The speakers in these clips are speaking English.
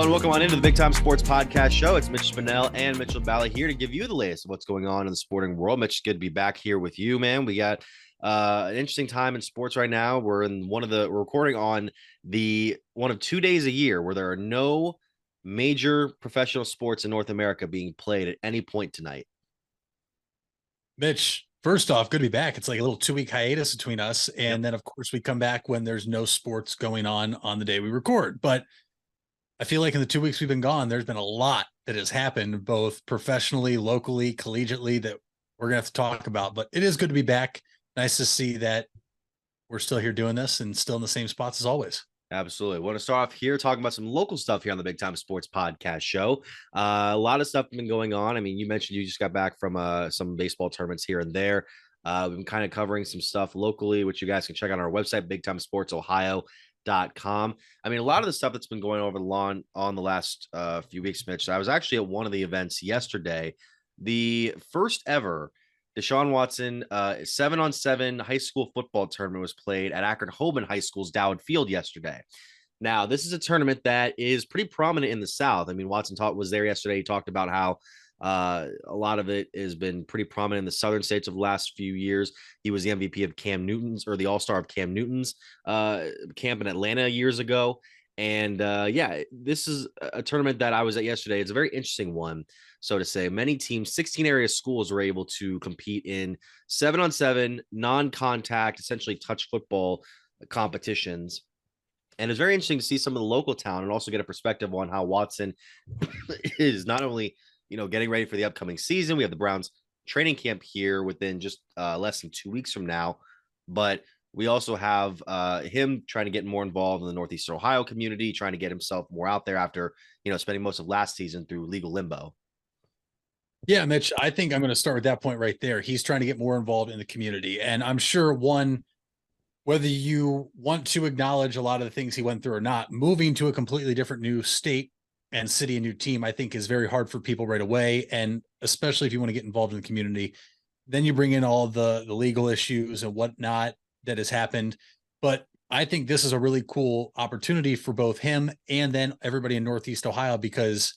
Hello and welcome on into the Big Time Sports Podcast Show. It's Mitch Spinell and Mitchell Bally here to give you the latest of what's going on in the sporting world. Mitch, it's good to be back here with you, man. We got an interesting time in sports right now. We're recording on the one of 2 days a year where there are no major professional sports in North America being played at any point tonight. Mitch, first off, good to be back. It's like a little 2-week hiatus between us. And then, of course, we come back when there's no sports going on the day we record. But I feel like in the 2 weeks we've been gone, there's been a lot that has happened, both professionally, locally, collegiately, that we're going to have to talk about. But it is good to be back. Nice to see that we're still here doing this and still in the same spots as always. Absolutely. I want to start off here talking about some local stuff here on the Big Time Sports Podcast Show. A lot of stuff has been going on. I mean, you mentioned you just got back from some baseball tournaments here and there. We've been kind of covering some stuff locally, which you guys can check out on our website, BigTimeSportsOhio.com. I mean, a lot of the stuff that's been going over the lawn on the last few weeks, Mitch. I was actually at one of the events yesterday, the first ever Deshaun Watson 7-on-7 high school football tournament was played at Akron-Hoban High School's Dowd Field yesterday. Now, this is a tournament that is pretty prominent in the South. I mean, Watson was there yesterday. He talked about how a lot of it has been pretty prominent in the southern states of the last few years. He was the MVP of Cam Newton's, or the all-star of Cam Newton's camp in Atlanta years ago. And this is a tournament that I was at yesterday. It's a very interesting one, so to say. Many teams, 16 area schools, were able to compete in 7-on-7 non-contact, essentially touch football competitions. And it's very interesting to see some of the local talent and also get a perspective on how Watson is not only, getting ready for the upcoming season. We have the Browns training camp here within just less than 2 weeks from now, but we also have him trying to get more involved in the Northeastern Ohio community, trying to get himself more out there after, spending most of last season through legal limbo. Yeah, Mitch, I think I'm going to start with that point right there. He's trying to get more involved in the community. And I'm sure whether you want to acknowledge a lot of the things he went through or not, moving to a completely different new state and city and new team, I think is very hard for people right away. And especially if you want to get involved in the community, then you bring in all the legal issues and whatnot that has happened. But I think this is a really cool opportunity for both him and then everybody in Northeast Ohio, because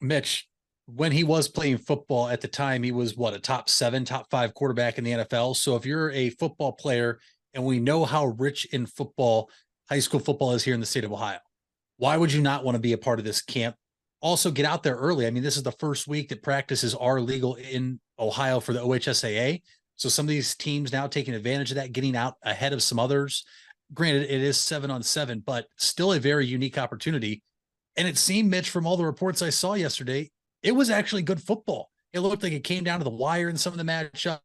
Mitch, when he was playing football at the time, he was a top 7, top 5 quarterback in the NFL. So if you're a football player, and we know how rich in football, high school football is here in the state of Ohio, why would you not want to be a part of this camp? Also get out there early. I mean, this is the first week that practices are legal in Ohio for the OHSAA. So some of these teams now taking advantage of that, getting out ahead of some others. Granted, it is 7-on-7, but still a very unique opportunity. And it seemed, Mitch, from all the reports I saw yesterday, it was actually good football. It looked like it came down to the wire in some of the matchups.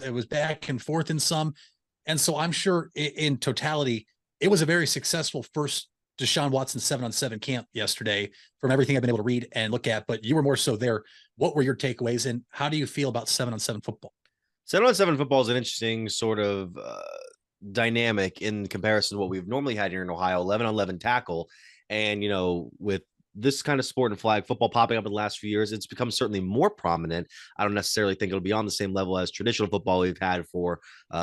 It was back and forth in some. And so I'm sure in totality, it was a very successful first Deshaun Watson 7-on-7 camp yesterday from everything I've been able to read and look at. But you were more so there. What were your takeaways, and how do you feel about 7-on-7 football? 7-on-7 football is an interesting sort of dynamic in comparison to what we've normally had here in Ohio, 11-on-11 tackle. And, with this kind of sport and flag football popping up in the last few years, it's become certainly more prominent. I don't necessarily think it'll be on the same level as traditional football we've had for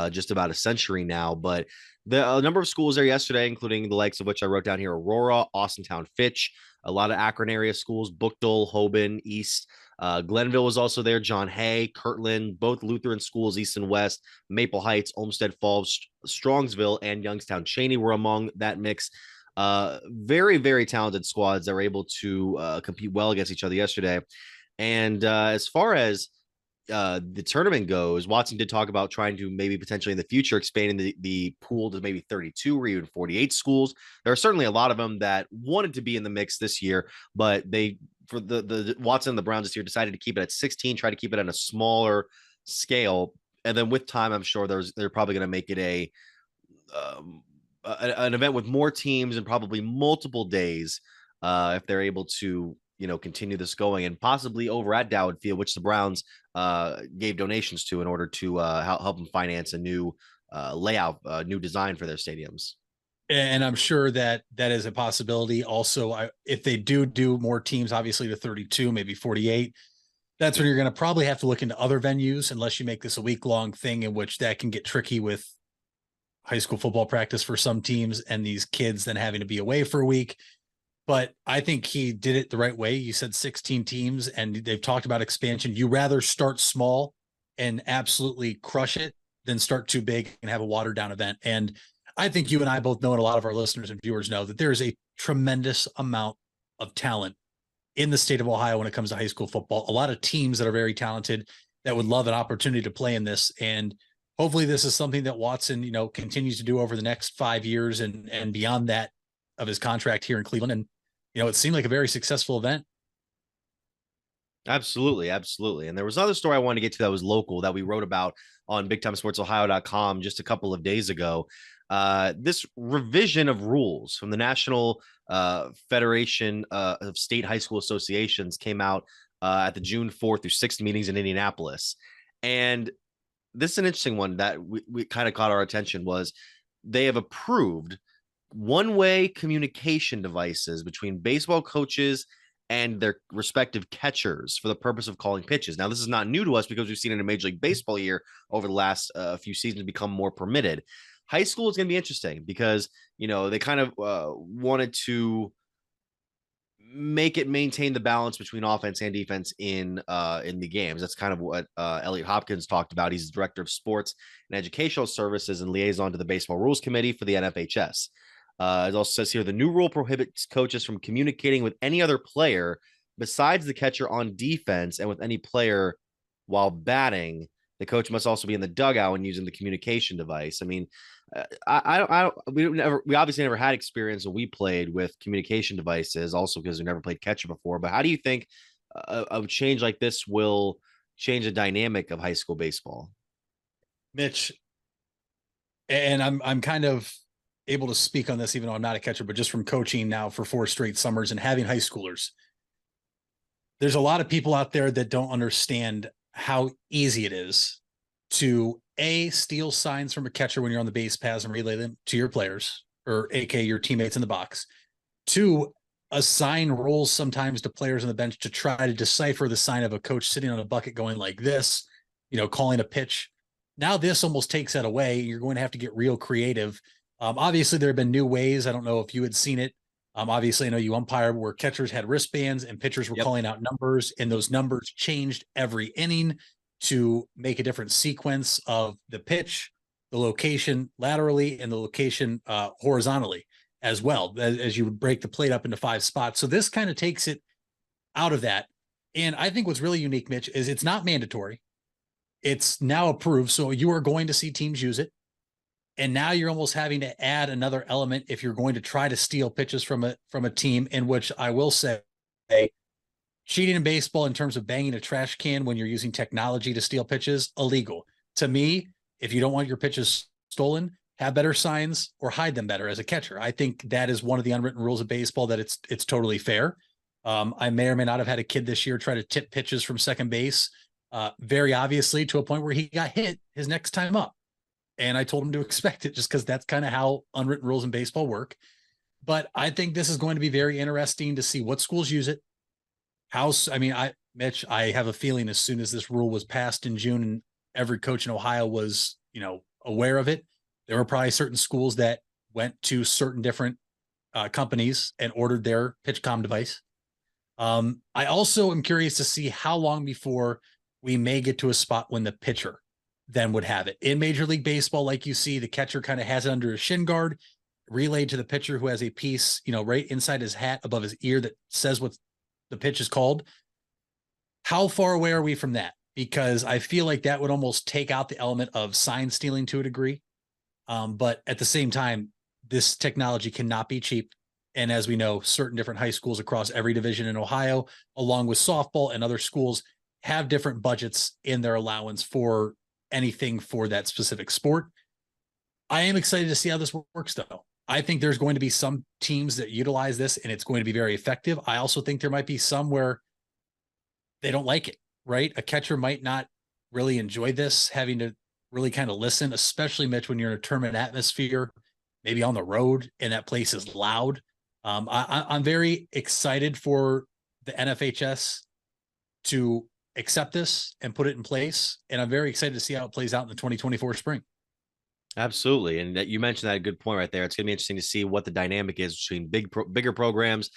just about a century now, but the number of schools there yesterday, including the likes of which I wrote down here: Aurora, Austintown, Fitch, a lot of Akron area schools, Bookdale, Hoban, East. Glenville was also there, John Hay, Kirtland, both Lutheran schools, East and West, Maple Heights, Olmsted Falls, Strongsville, and Youngstown Cheney were among that mix. Very, very talented squads that were able to compete well against each other yesterday. And as far as the tournament goes, Watson did talk about trying to maybe potentially in the future expanding the pool to maybe 32 or even 48 schools. There are certainly a lot of them that wanted to be in the mix this year, but for the Watson and the Browns this year decided to keep it at 16, try to keep it on a smaller scale. And then with time, I'm sure they're probably going to make it an event with more teams and probably multiple days if they're able to continue this going, and possibly over at Dowd Field, which the Browns gave donations to in order to help them finance a new layout, new design for their stadiums. And I'm sure that is a possibility. Also, if they do more teams, obviously to 32, maybe 48, that's when you're going to probably have to look into other venues, unless you make this a week-long thing, in which that can get tricky with high school football practice for some teams and these kids then having to be away for a week. But I think he did it the right way. You said 16 teams and they've talked about expansion. You rather start small and absolutely crush it than start too big and have a watered down event. And I think you and I both know, and a lot of our listeners and viewers know, that there is a tremendous amount of talent in the state of Ohio when it comes to high school football. A lot of teams that are very talented that would love an opportunity to play in this. And hopefully this is something that Watson, continues to do over the next 5 years and beyond that of his contract here in Cleveland. And, it seemed like a very successful event. Absolutely, absolutely. And there was another story I wanted to get to that was local that we wrote about on BigTimeSportsOhio.com just a couple of days ago. This revision of rules from the National Federation of State High School Associations came out at the June 4th through 6th meetings in Indianapolis. And this is an interesting one that we kind of caught our attention was they have approved one-way communication devices between baseball coaches and their respective catchers for the purpose of calling pitches. Now, this is not new to us because we've seen it in Major League Baseball here over the last few seasons become more permitted. High school is going to be interesting because, they kind of wanted to make it maintain the balance between offense and defense in the games. That's kind of what Elliot Hopkins talked about. He's the director of sports and educational services and liaison to the baseball rules committee for the NFHS. It also says here the new rule prohibits coaches from communicating with any other player besides the catcher on defense and with any player while batting. The coach must also be in the dugout and using the communication device. I mean, we obviously never had experience when we played with communication devices, also because we never played catcher before. But how do you think a change like this will change the dynamic of high school baseball? Mitch, and I'm kind of able to speak on this, even though I'm not a catcher, but just from coaching now for 4 straight summers and having high schoolers, there's a lot of people out there that don't understand how easy it is to steal signs from a catcher when you're on the base paths and relay them to your players or AK your teammates in the box. 2, assign roles sometimes to players on the bench to try to decipher the sign of a coach sitting on a bucket going like this, calling a pitch. Now this almost takes that away. You're going to have to get real creative. Obviously there have been new ways. I don't know if you had seen it. Obviously I know you umpired where catchers had wristbands and pitchers were calling out numbers, and those numbers changed every inning to make a different sequence of the pitch, the location laterally, and the location horizontally as well, as you would break the plate up into 5 spots. So this kind of takes it out of that. And I think what's really unique, Mitch, is it's not mandatory. It's now approved. So you are going to see teams use it. And now you're almost having to add another element if you're going to try to steal pitches from a team, in which I will say cheating in baseball in terms of banging a trash can when you're using technology to steal pitches, illegal. To me, if you don't want your pitches stolen, have better signs or hide them better as a catcher. I think that is one of the unwritten rules of baseball, that it's totally fair. I may or may not have had a kid this year try to tip pitches from second base, very obviously to a point where he got hit his next time up. And I told him to expect it just because that's kind of how unwritten rules in baseball work. But I think this is going to be very interesting to see what schools use it. Mitch, I have a feeling as soon as this rule was passed in June and every coach in Ohio was, aware of it, there were probably certain schools that went to certain different companies and ordered their PitchCom device. I also am curious to see how long before we may get to a spot when the pitcher then would have it. In Major League Baseball, like you see, the catcher kind of has it under his shin guard, relayed to the pitcher who has a piece, right inside his hat above his ear that says what the pitch is called. How far away are we from that? Because I feel like that would almost take out the element of sign stealing to a degree. But at the same time, this technology cannot be cheap. And as we know, certain different high schools across every division in Ohio, along with softball and other schools, have different budgets in their allowance for anything for that specific sport. I am excited to see how this works, though. I think there's going to be some teams that utilize this and it's going to be very effective. I also think there might be some where they don't like it, right? A catcher might not really enjoy this, having to really kind of listen, especially, Mitch, when you're in a tournament atmosphere, maybe on the road and that place is loud. I'm very excited for the NFHS to accept this and put it in place. And I'm very excited to see how it plays out in the 2024 spring. Absolutely. And that you mentioned that a good point right there. It's going to be interesting to see what the dynamic is between bigger programs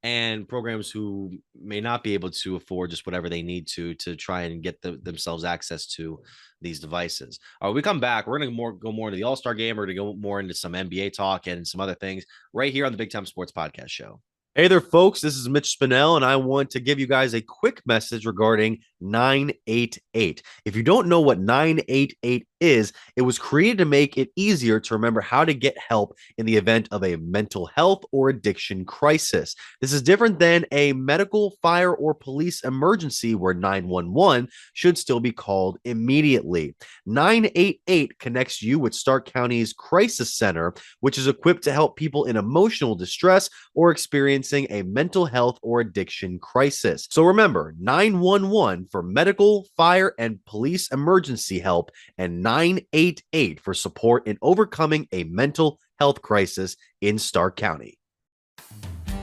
and programs who may not be able to afford just whatever they need to try and get themselves access to these devices. All right, we come back. We're going to go more into the All-Star game. We're going to go more into some NBA talk and some other things right here on the Big Time Sports Podcast Show. Hey there, folks. This is Mitch Spinell, and I want to give you guys a quick message regarding 988. If you don't know what 988 is, it was created to make it easier to remember how to get help in the event of a mental health or addiction crisis. This is different than a medical, fire, or police emergency where 911 should still be called immediately. 988 connects you with Stark County's Crisis Center, which is equipped to help people in emotional distress or experiencing a mental health or addiction crisis. So remember, 911 for medical, fire, and police emergency help, and 988 for support in overcoming a mental health crisis in Stark County.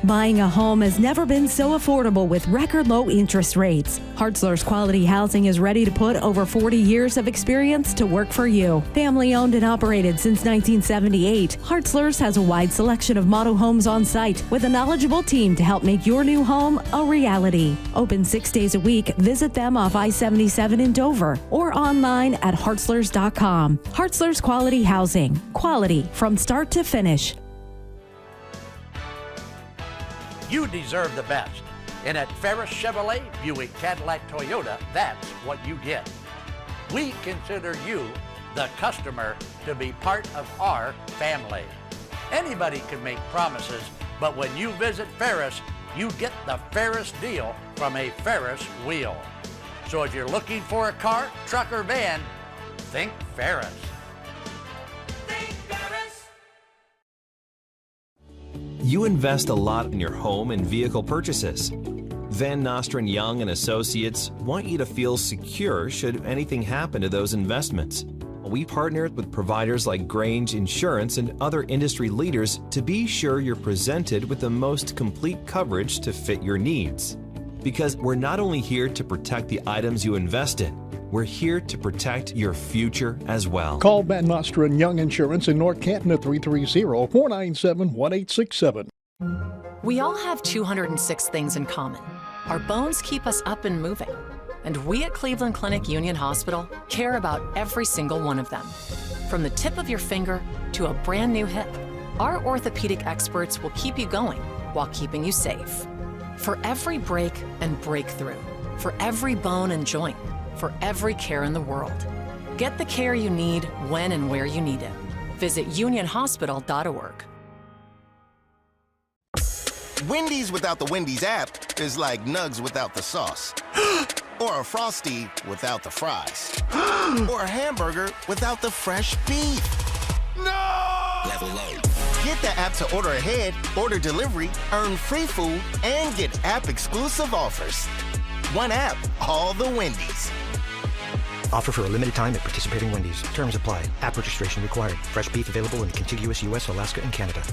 Buying a home has never been so affordable with record low interest rates. Hartzler's Quality Housing is ready to put over 40 years of experience to work for you. Family owned and operated since 1978, Hartzler's has a wide selection of model homes on site with a knowledgeable team to help make your new home a reality. Open 6 days a week, visit them off I-77 in Dover or online at hartzlers.com. Hartzler's Quality Housing. Quality from start to finish. You deserve the best. And at Ferris Chevrolet, Buick, Cadillac, Toyota, that's what you get. We consider you, the customer, to be part of our family. Anybody can make promises, but when you visit Ferris, you get the Ferris deal from a Ferris wheel. So if you're looking for a car, truck, or van, think Ferris. You invest a lot in your home and vehicle purchases. Van Nostrand Young and Associates want you to feel secure should anything happen to those investments. We partnered with providers like Grange Insurance and other industry leaders to be sure you're presented with the most complete coverage to fit your needs. Because we're not only here to protect the items you invest in, we're here to protect your future as well. Call Van Nostrand Young Insurance in North Canton at 330-497-1867. We all have 206 things in common. Our bones keep us up and moving. And we at Cleveland Clinic Union Hospital care about every single one of them. From the tip of your finger to a brand new hip, our orthopedic experts will keep you going while keeping you safe. For every break and breakthrough, for every bone and joint, for every care in the world. Get the care you need when and where you need it. Visit unionhospital.org. Wendy's without the Wendy's app is like Nugs without the sauce. Or a Frosty without the fries. Or a hamburger without the fresh beef. No! Level up. Get the app to order ahead, order delivery, earn free food, and get app-exclusive offers. One app, all the Wendy's. Offer for a limited time at participating Wendy's. Terms apply. App registration required. Fresh beef available in the contiguous U.S., Alaska, and Canada.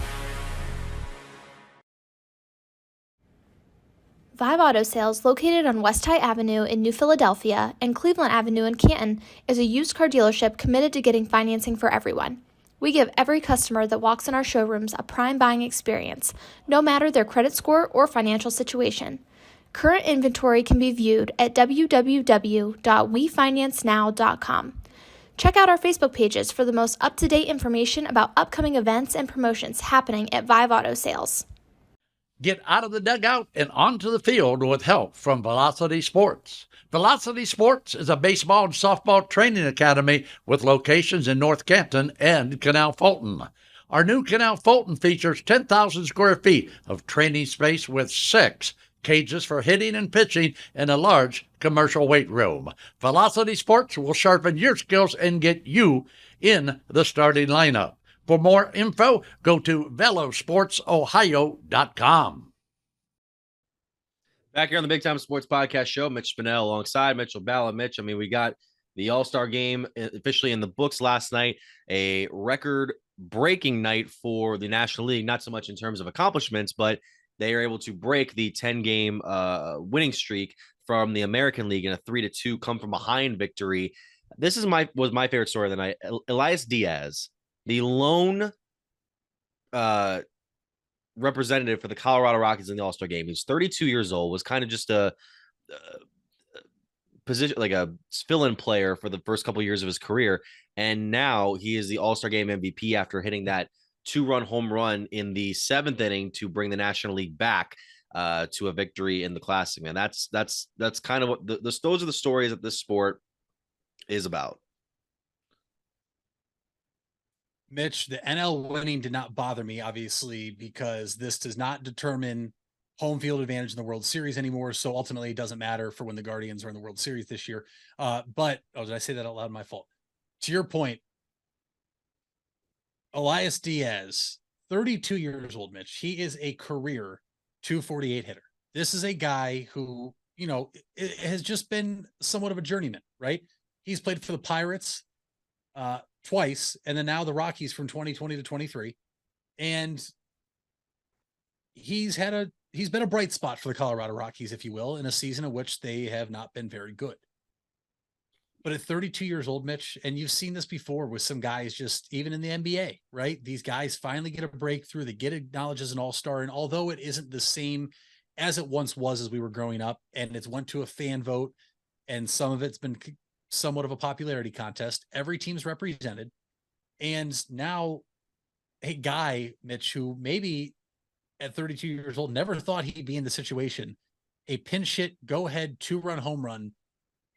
Vive Auto Sales, located on West High Avenue in New Philadelphia and Cleveland Avenue in Canton, is a used car dealership committed to getting financing for everyone. We give every customer that walks in our showrooms a prime buying experience, no matter their credit score or financial situation. Current inventory can be viewed at www.wefinancenow.com. Check out our Facebook pages for the most up-to-date information about upcoming events and promotions happening at Vive Auto Sales. Get out of the dugout and onto the field with help from Velocity Sports. Velocity Sports is a baseball and softball training academy with locations in North Canton and Canal Fulton. Our new Canal Fulton features 10,000 square feet of training space with 6 cages for hitting and pitching and a large commercial weight room. Velocity Sports will sharpen your skills and get you in the starting lineup. For more info, go to velosportsohio.com. Back here on the Big Time Sports Podcast Show, Mitch Spinell alongside Mitchell Balla. Mitch, I mean, we got the All-Star game officially in the books last night, a record-breaking night for the National League, not so much in terms of accomplishments, but they are able to break the 10-game winning streak from the American League in a 3-2 come-from-behind victory. This is was my favorite story of the night. Elias Diaz, the lone representative for the Colorado Rockies in the All-Star game. He's 32 years old, was kind of just a position, like a fill-in player for the first couple of years of his career. And now he is the All-Star game MVP after hitting that 2-run home run in the 7th inning to bring the National League back to a victory in the Classic. Man, that's kind of what those are the stories that this sport is about. Mitch, the NL winning did not bother me, obviously, because this does not determine home field advantage in the World Series anymore. So ultimately, it doesn't matter for when the Guardians are in the World Series this year. But did I say that out loud? My fault. To your point, Elias Diaz, 32 years old, Mitch. He is a career 248 hitter. This is a guy who, has just been somewhat of a journeyman, right? He's played for the Pirates twice, and then now the Rockies from 2020 to 23. And he's been a bright spot for the Colorado Rockies, if you will, in a season in which they have not been very good. But at 32 years old, Mitch, and you've seen this before with some guys just even in the NBA, right? These guys finally get a breakthrough. They get acknowledged as an all-star. And although it isn't the same as it once was as we were growing up, and it's went to a fan vote, and some of it's been somewhat of a popularity contest, every team's represented. And now a guy, Mitch, who maybe at 32 years old never thought he'd be in the situation, a pinch hit, go ahead, 2-run home run,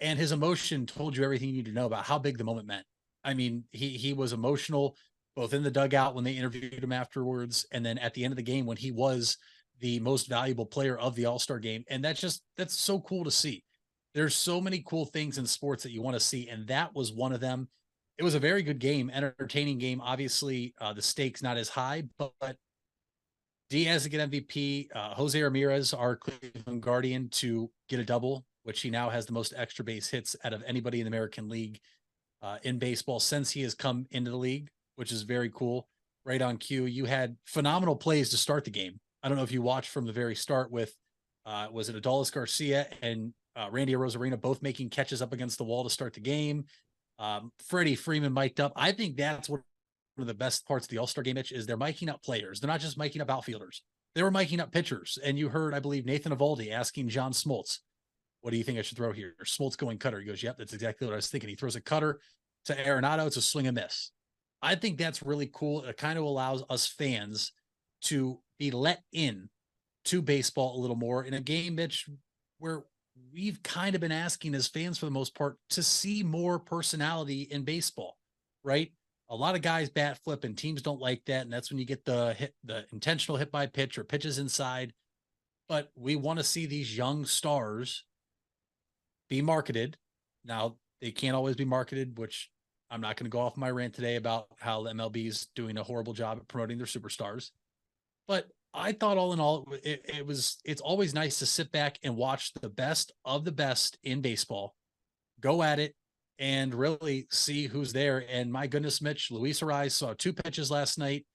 and his emotion told you everything you need to know about how big the moment meant. I mean, he was emotional both in the dugout when they interviewed him afterwards, and then at the end of the game when he was the most valuable player of the All-Star game. And that's so cool to see. There's so many cool things in sports that you want to see, and that was one of them. It was a very good game, entertaining game. Obviously, the stakes not as high, but Diaz to get MVP, Jose Ramirez, our Cleveland Guardian, to get a double, which he now has the most extra base hits out of anybody in the American League in baseball since he has come into the league, which is very cool. Right on cue. You had phenomenal plays to start the game. I don't know if you watched from the very start with, was it Adolis Garcia and Randy Arozarena both making catches up against the wall to start the game. Freddie Freeman mic'd up. I think that's one of the best parts of the All-Star game, Mitch, is they're miking up players. They're not just miking up outfielders. They were miking up pitchers. And you heard, I believe, Nathan Eovaldi asking John Smoltz, what do you think I should throw here? Smoltz going cutter. He goes, yep, that's exactly what I was thinking. He throws a cutter to Arenado. It's a swing and miss. I think that's really cool. It kind of allows us fans to be let in to baseball a little more in a game, Mitch, where we've kind of been asking as fans for the most part to see more personality in baseball, right? A lot of guys bat flip and teams don't like that. And that's when you get the intentional hit by pitch or pitches inside. But we want to see these young stars be marketed. Now, they can't always be marketed, which I'm not going to go off my rant today about how the MLB is doing a horrible job at promoting their superstars. But I thought all in all, it's always nice to sit back and watch the best of the best in baseball, go at it, and really see who's there. And my goodness, Mitch, Luis Ariz saw 2 pitches last night,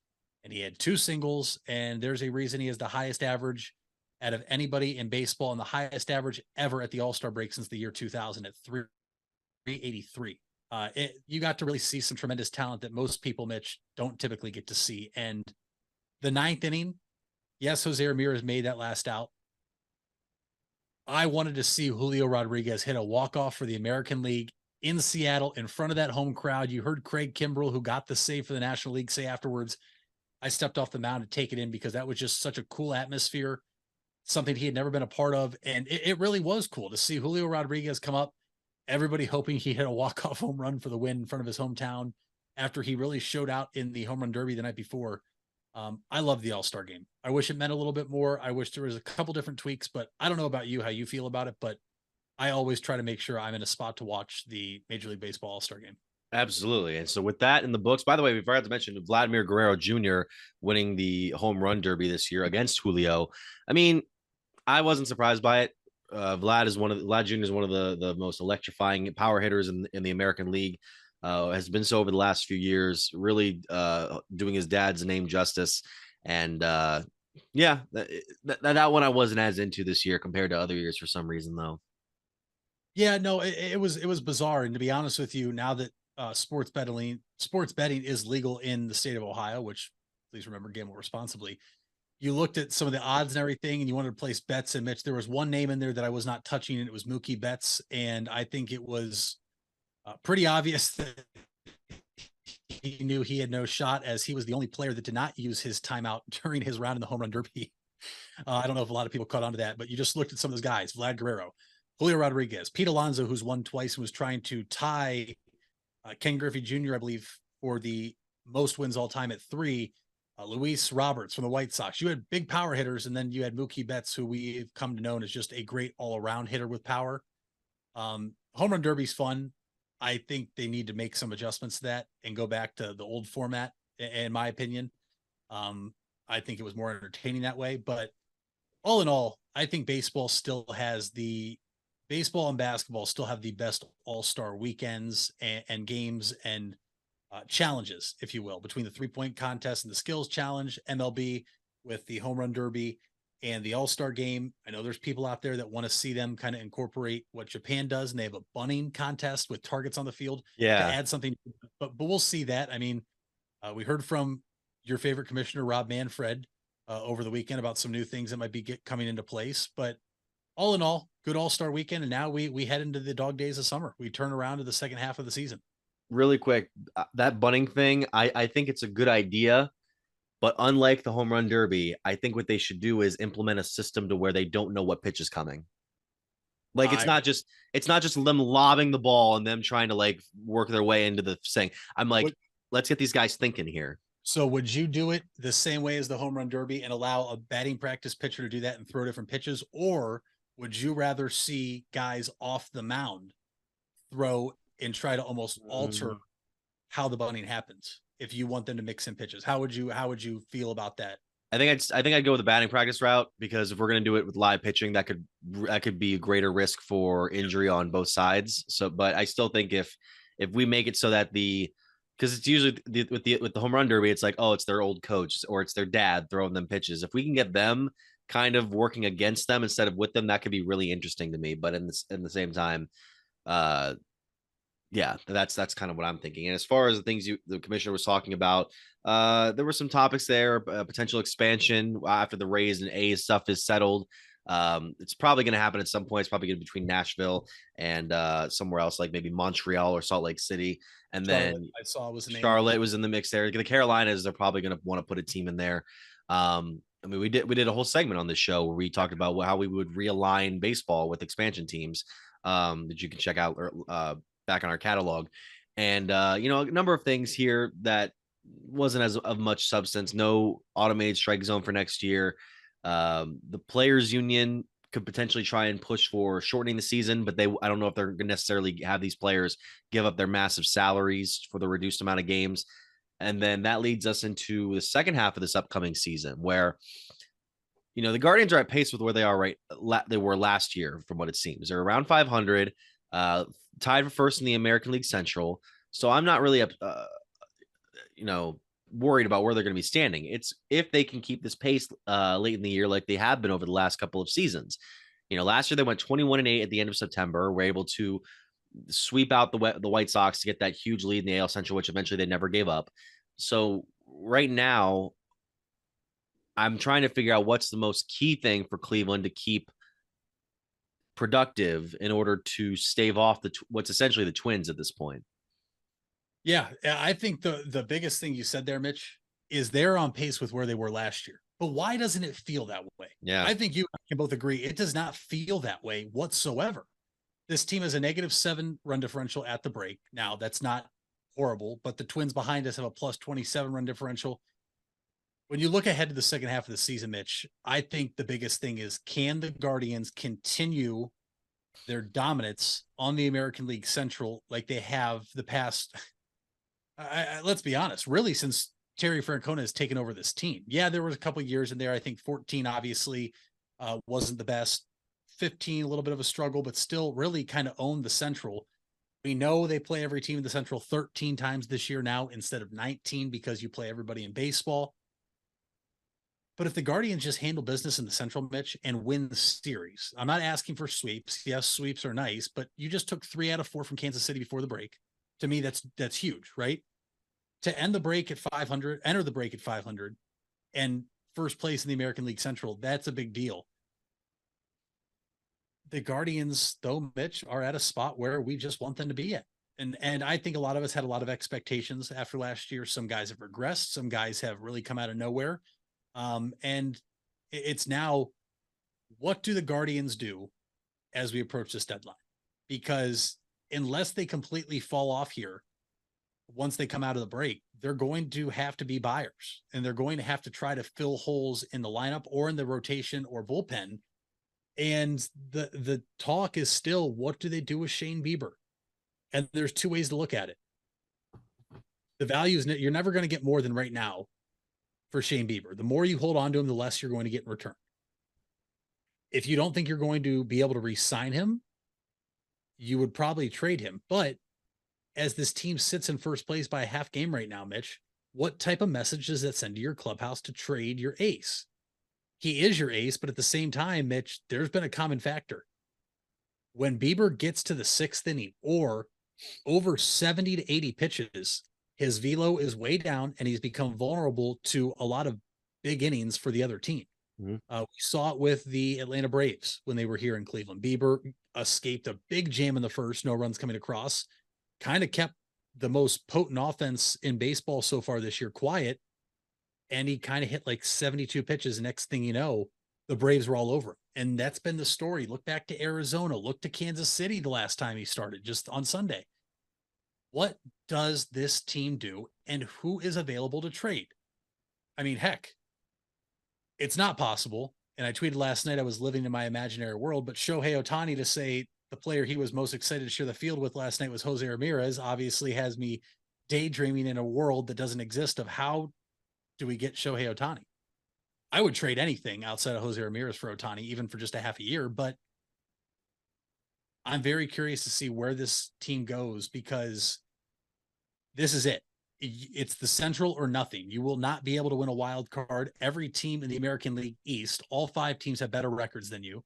and he had 2 singles, and there's a reason he has the highest average out of anybody in baseball and the highest average ever at the All-Star break since the year 2000 at 383. You got to really see some tremendous talent that most people, Mitch, don't typically get to see. And the 9th inning, yes, Jose Ramirez made that last out. I wanted to see Julio Rodriguez hit a walk-off for the American League in Seattle in front of that home crowd. You heard Craig Kimbrell, who got the save for the National League, say afterwards, I stepped off the mound to take it in because that was just such a cool atmosphere, something he had never been a part of. And it really was cool to see Julio Rodriguez come up, everybody hoping he hit a walk-off home run for the win in front of his hometown after he really showed out in the home run derby the night before. I love the All-Star game. I wish it meant a little bit more. I wish there was a couple different tweaks, but I don't know about you, how you feel about it, but I always try to make sure I'm in a spot to watch the Major League Baseball All-Star game. Absolutely. And so with that in the books, by the way, we forgot to mention Vladimir Guerrero Jr. winning the home run derby this year against Julio. I mean, I wasn't surprised by it. Vlad Jr. is one of the most electrifying power hitters in the American League. Has been so over the last few years, really doing his dad's name justice. And that one I wasn't as into this year compared to other years for some reason, though. Yeah, no, it was bizarre. And to be honest with you, now that sports betting is legal in the state of Ohio, which please remember, gamble responsibly. You looked at some of the odds and everything, and you wanted to place bets. And Mitch, there was one name in there that I was not touching, and it was Mookie Betts. And I think it was pretty obvious that he knew he had no shot, as he was the only player that did not use his timeout during his round in the home run derby. I don't know if a lot of people caught on to that, but you just looked at some of those guys: Vlad Guerrero, Julio Rodriguez, Pete Alonso, who's won twice and was trying to tie Ken Griffey Jr., I believe, for the most wins all time at 3. Luis Roberts from the White Sox. You had big power hitters, and then you had Mookie Betts, who we've come to know as just a great all-around hitter with power. Home run derby's fun. I think they need to make some adjustments to that and go back to the old format, in my opinion. I think it was more entertaining that way. But all in all, I think baseball and basketball still have the best all-star weekends and games and challenges, if you will, between the 3-point contest and the skills challenge, MLB with the home run derby and the all-star game. I know there's people out there that want to see them kind of incorporate what Japan does, and they have a bunting contest with targets on the field to add something, but we'll see that. I mean, we heard from your favorite commissioner, Rob Manfred, over the weekend about some new things that might be coming into place, but all in all, good all-star weekend. And now we head into the dog days of summer. We turn around to the second half of the season. Really quick, that bunting thing, I think it's a good idea, but unlike the home run derby, I think what they should do is implement a system to where they don't know what pitch is coming. Like it's not just them lobbing the ball and them trying to like work their way into the thing. I'm like, let's get these guys thinking here. So would you do it the same way as the home run derby and allow a batting practice pitcher to do that and throw different pitches? Or would you rather see guys off the mound throw and try to almost alter how the bunting happens if you want them to mix in pitches? How would you feel about that? I think I'd go with the batting practice route, because if we're going to do it with live pitching, that could be a greater risk for injury on both sides. So, but I still think if we make it so that because it's usually with the home run derby, it's like, oh, it's their old coach or it's their dad throwing them pitches. If we can get them kind of working against them instead of with them, that could be really interesting to me. But in the same time, yeah, that's kind of what I'm thinking. And as far as the things the commissioner was talking about, there were some topics there, potential expansion after the Rays and A's stuff is settled. It's probably going to happen at some point. It's probably going to be between Nashville and somewhere else, like maybe Montreal or Salt Lake City. And Charlotte, then I saw was the name. Charlotte was in the mix there. The Carolinas, they're probably going to want to put a team in there. I mean, we did a whole segment on this show where we talked about how we would realign baseball with expansion teams that you can check out back on our catalog. And, a number of things here that wasn't as of much substance. No automated strike zone for next year. The players union could potentially try and push for shortening the season, but I don't know if they're going to necessarily have these players give up their massive salaries for the reduced amount of games. And then that leads us into the second half of this upcoming season where, the Guardians are at pace with where they are they were last year, from what it seems. They're around 500, tied for first in the American League Central. So I'm not really worried about where they're going to be standing. It's if they can keep this pace late in the year like they have been over the last couple of seasons. Last year they went 21-8 at the end of September. Were able to sweep out the White Sox to get that huge lead in the AL Central, which eventually they never gave up. So right now, I'm trying to figure out what's the most key thing for Cleveland to keep productive in order to stave off what's essentially the Twins at this point. Yeah, I think the biggest thing you said there, Mitch, is they're on pace with where they were last year. But why doesn't it feel that way? Yeah, I think you can both agree it does not feel that way whatsoever. This team has a -7 run differential at the break. Now, that's not horrible, but the Twins behind us have a +27 run differential. When you look ahead to the second half of the season, Mitch, I think the biggest thing is, can the Guardians continue their dominance on the American League Central like they have the past? Let's be honest, really, since Terry Francona has taken over this team. Yeah, there was a couple of years in there. I think 14 obviously wasn't the best. 15, a little bit of a struggle, but still really kind of owned the Central. We know they play every team in the Central 13 times this year now instead of 19 because you play everybody in baseball. But if the Guardians just handle business in the Central, Mitch, and win the series, I'm not asking for sweeps. Yes, sweeps are nice, but you just took 3 out of 4 from Kansas City before the break. To me, that's huge, right? To end the break at 500, enter the break at 500, and first place in the American League Central, that's a big deal. The Guardians, though, Mitch, are at a spot where we just want them to be at. And I think a lot of us had a lot of expectations after last year. Some guys have regressed. Some guys have really come out of nowhere. And it's now, what do the Guardians do as we approach this deadline? Because unless they completely fall off here, once they come out of the break, they're going to have to be buyers, and they're going to have to try to fill holes in the lineup or in the rotation or bullpen. And the talk is still, what do they do with Shane Bieber? And there's 2 ways to look at it. The value is, you're never going to get more than right now for Shane Bieber. The more you hold on to him, the less you're going to get in return. If you don't think you're going to be able to re-sign him, you would probably trade him. But as this team sits in first place by a half game right now, Mitch, what type of message does that send to your clubhouse to trade your ace? He is your ace, but at the same time, Mitch, there's been a common factor. When Bieber gets to the 6th inning or over 70 to 80 pitches, his velo is way down and he's become vulnerable to a lot of big innings for the other team. We saw it with the Atlanta Braves when they were here in Cleveland. Bieber escaped a big jam in the first, no runs coming across, kind of kept the most potent offense in baseball so far this year quiet. And he kind of hit like 72 pitches. Next thing you know, the Braves were all over him. And that's been the story. Look back to Arizona, look to Kansas City the last time he started, just on Sunday. What does this team do, and who is available to trade? I mean, heck, it's not possible. And I tweeted last night, I was living in my imaginary world, but Shohei Ohtani to say the player he was most excited to share the field with last night was Jose Ramirez obviously has me daydreaming in a world that doesn't exist of how do we get Shohei Ohtani? I would trade anything outside of Jose Ramirez for Ohtani, even for just a half a year, but I'm very curious to see where this team goes, because this is it. It's the Central or nothing. You will not be able to win a wild card. Every team in the American League East, all 5 teams have better records than you.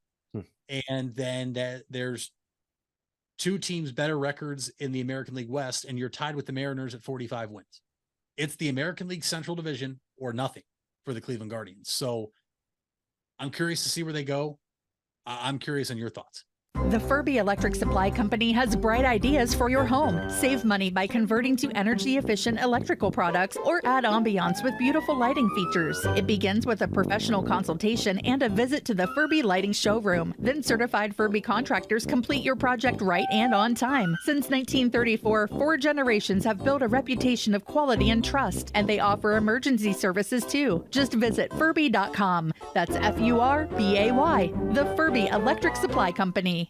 And then there's 2 teams better records in the American League West, and you're tied with the Mariners at 45 wins. It's the American League Central Division or nothing for the Cleveland Guardians. So I'm curious to see where they go. I'm curious on your thoughts. The Furby Electric Supply Company has bright ideas for your home. Save money by converting to energy-efficient electrical products or add ambiance with beautiful lighting features. It begins with a professional consultation and a visit to the Furby Lighting Showroom. Then certified Furby contractors complete your project right and on time. Since 1934, 4 generations have built a reputation of quality and trust, and they offer emergency services too. Just visit Furby.com. That's F-U-R-B-A-Y. The Furby Electric Supply Company.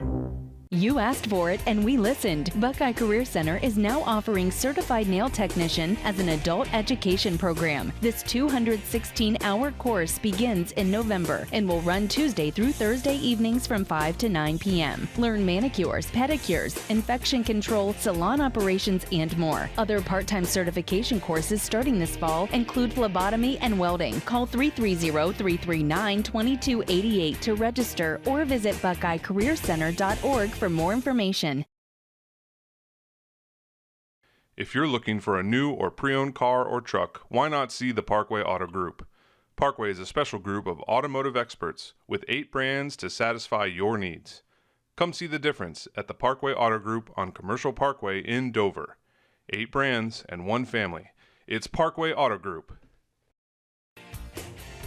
You asked for it and we listened. Buckeye Career Center is now offering Certified Nail Technician as an adult education program. This 216-hour course begins in November and will run Tuesday through Thursday evenings from 5 to 9 p.m. Learn manicures, pedicures, infection control, salon operations, and more. Other part-time certification courses starting this fall include phlebotomy and welding. Call 330-339-2288 to register or visit BuckeyeCareerCenter.org for more information. If you're looking for a new or pre-owned car or truck, why not see the Parkway Auto Group? Parkway is a special group of automotive experts with 8 brands to satisfy your needs. Come see the difference at the Parkway Auto Group on Commercial Parkway in Dover. 8 brands and 1 family. It's Parkway Auto Group.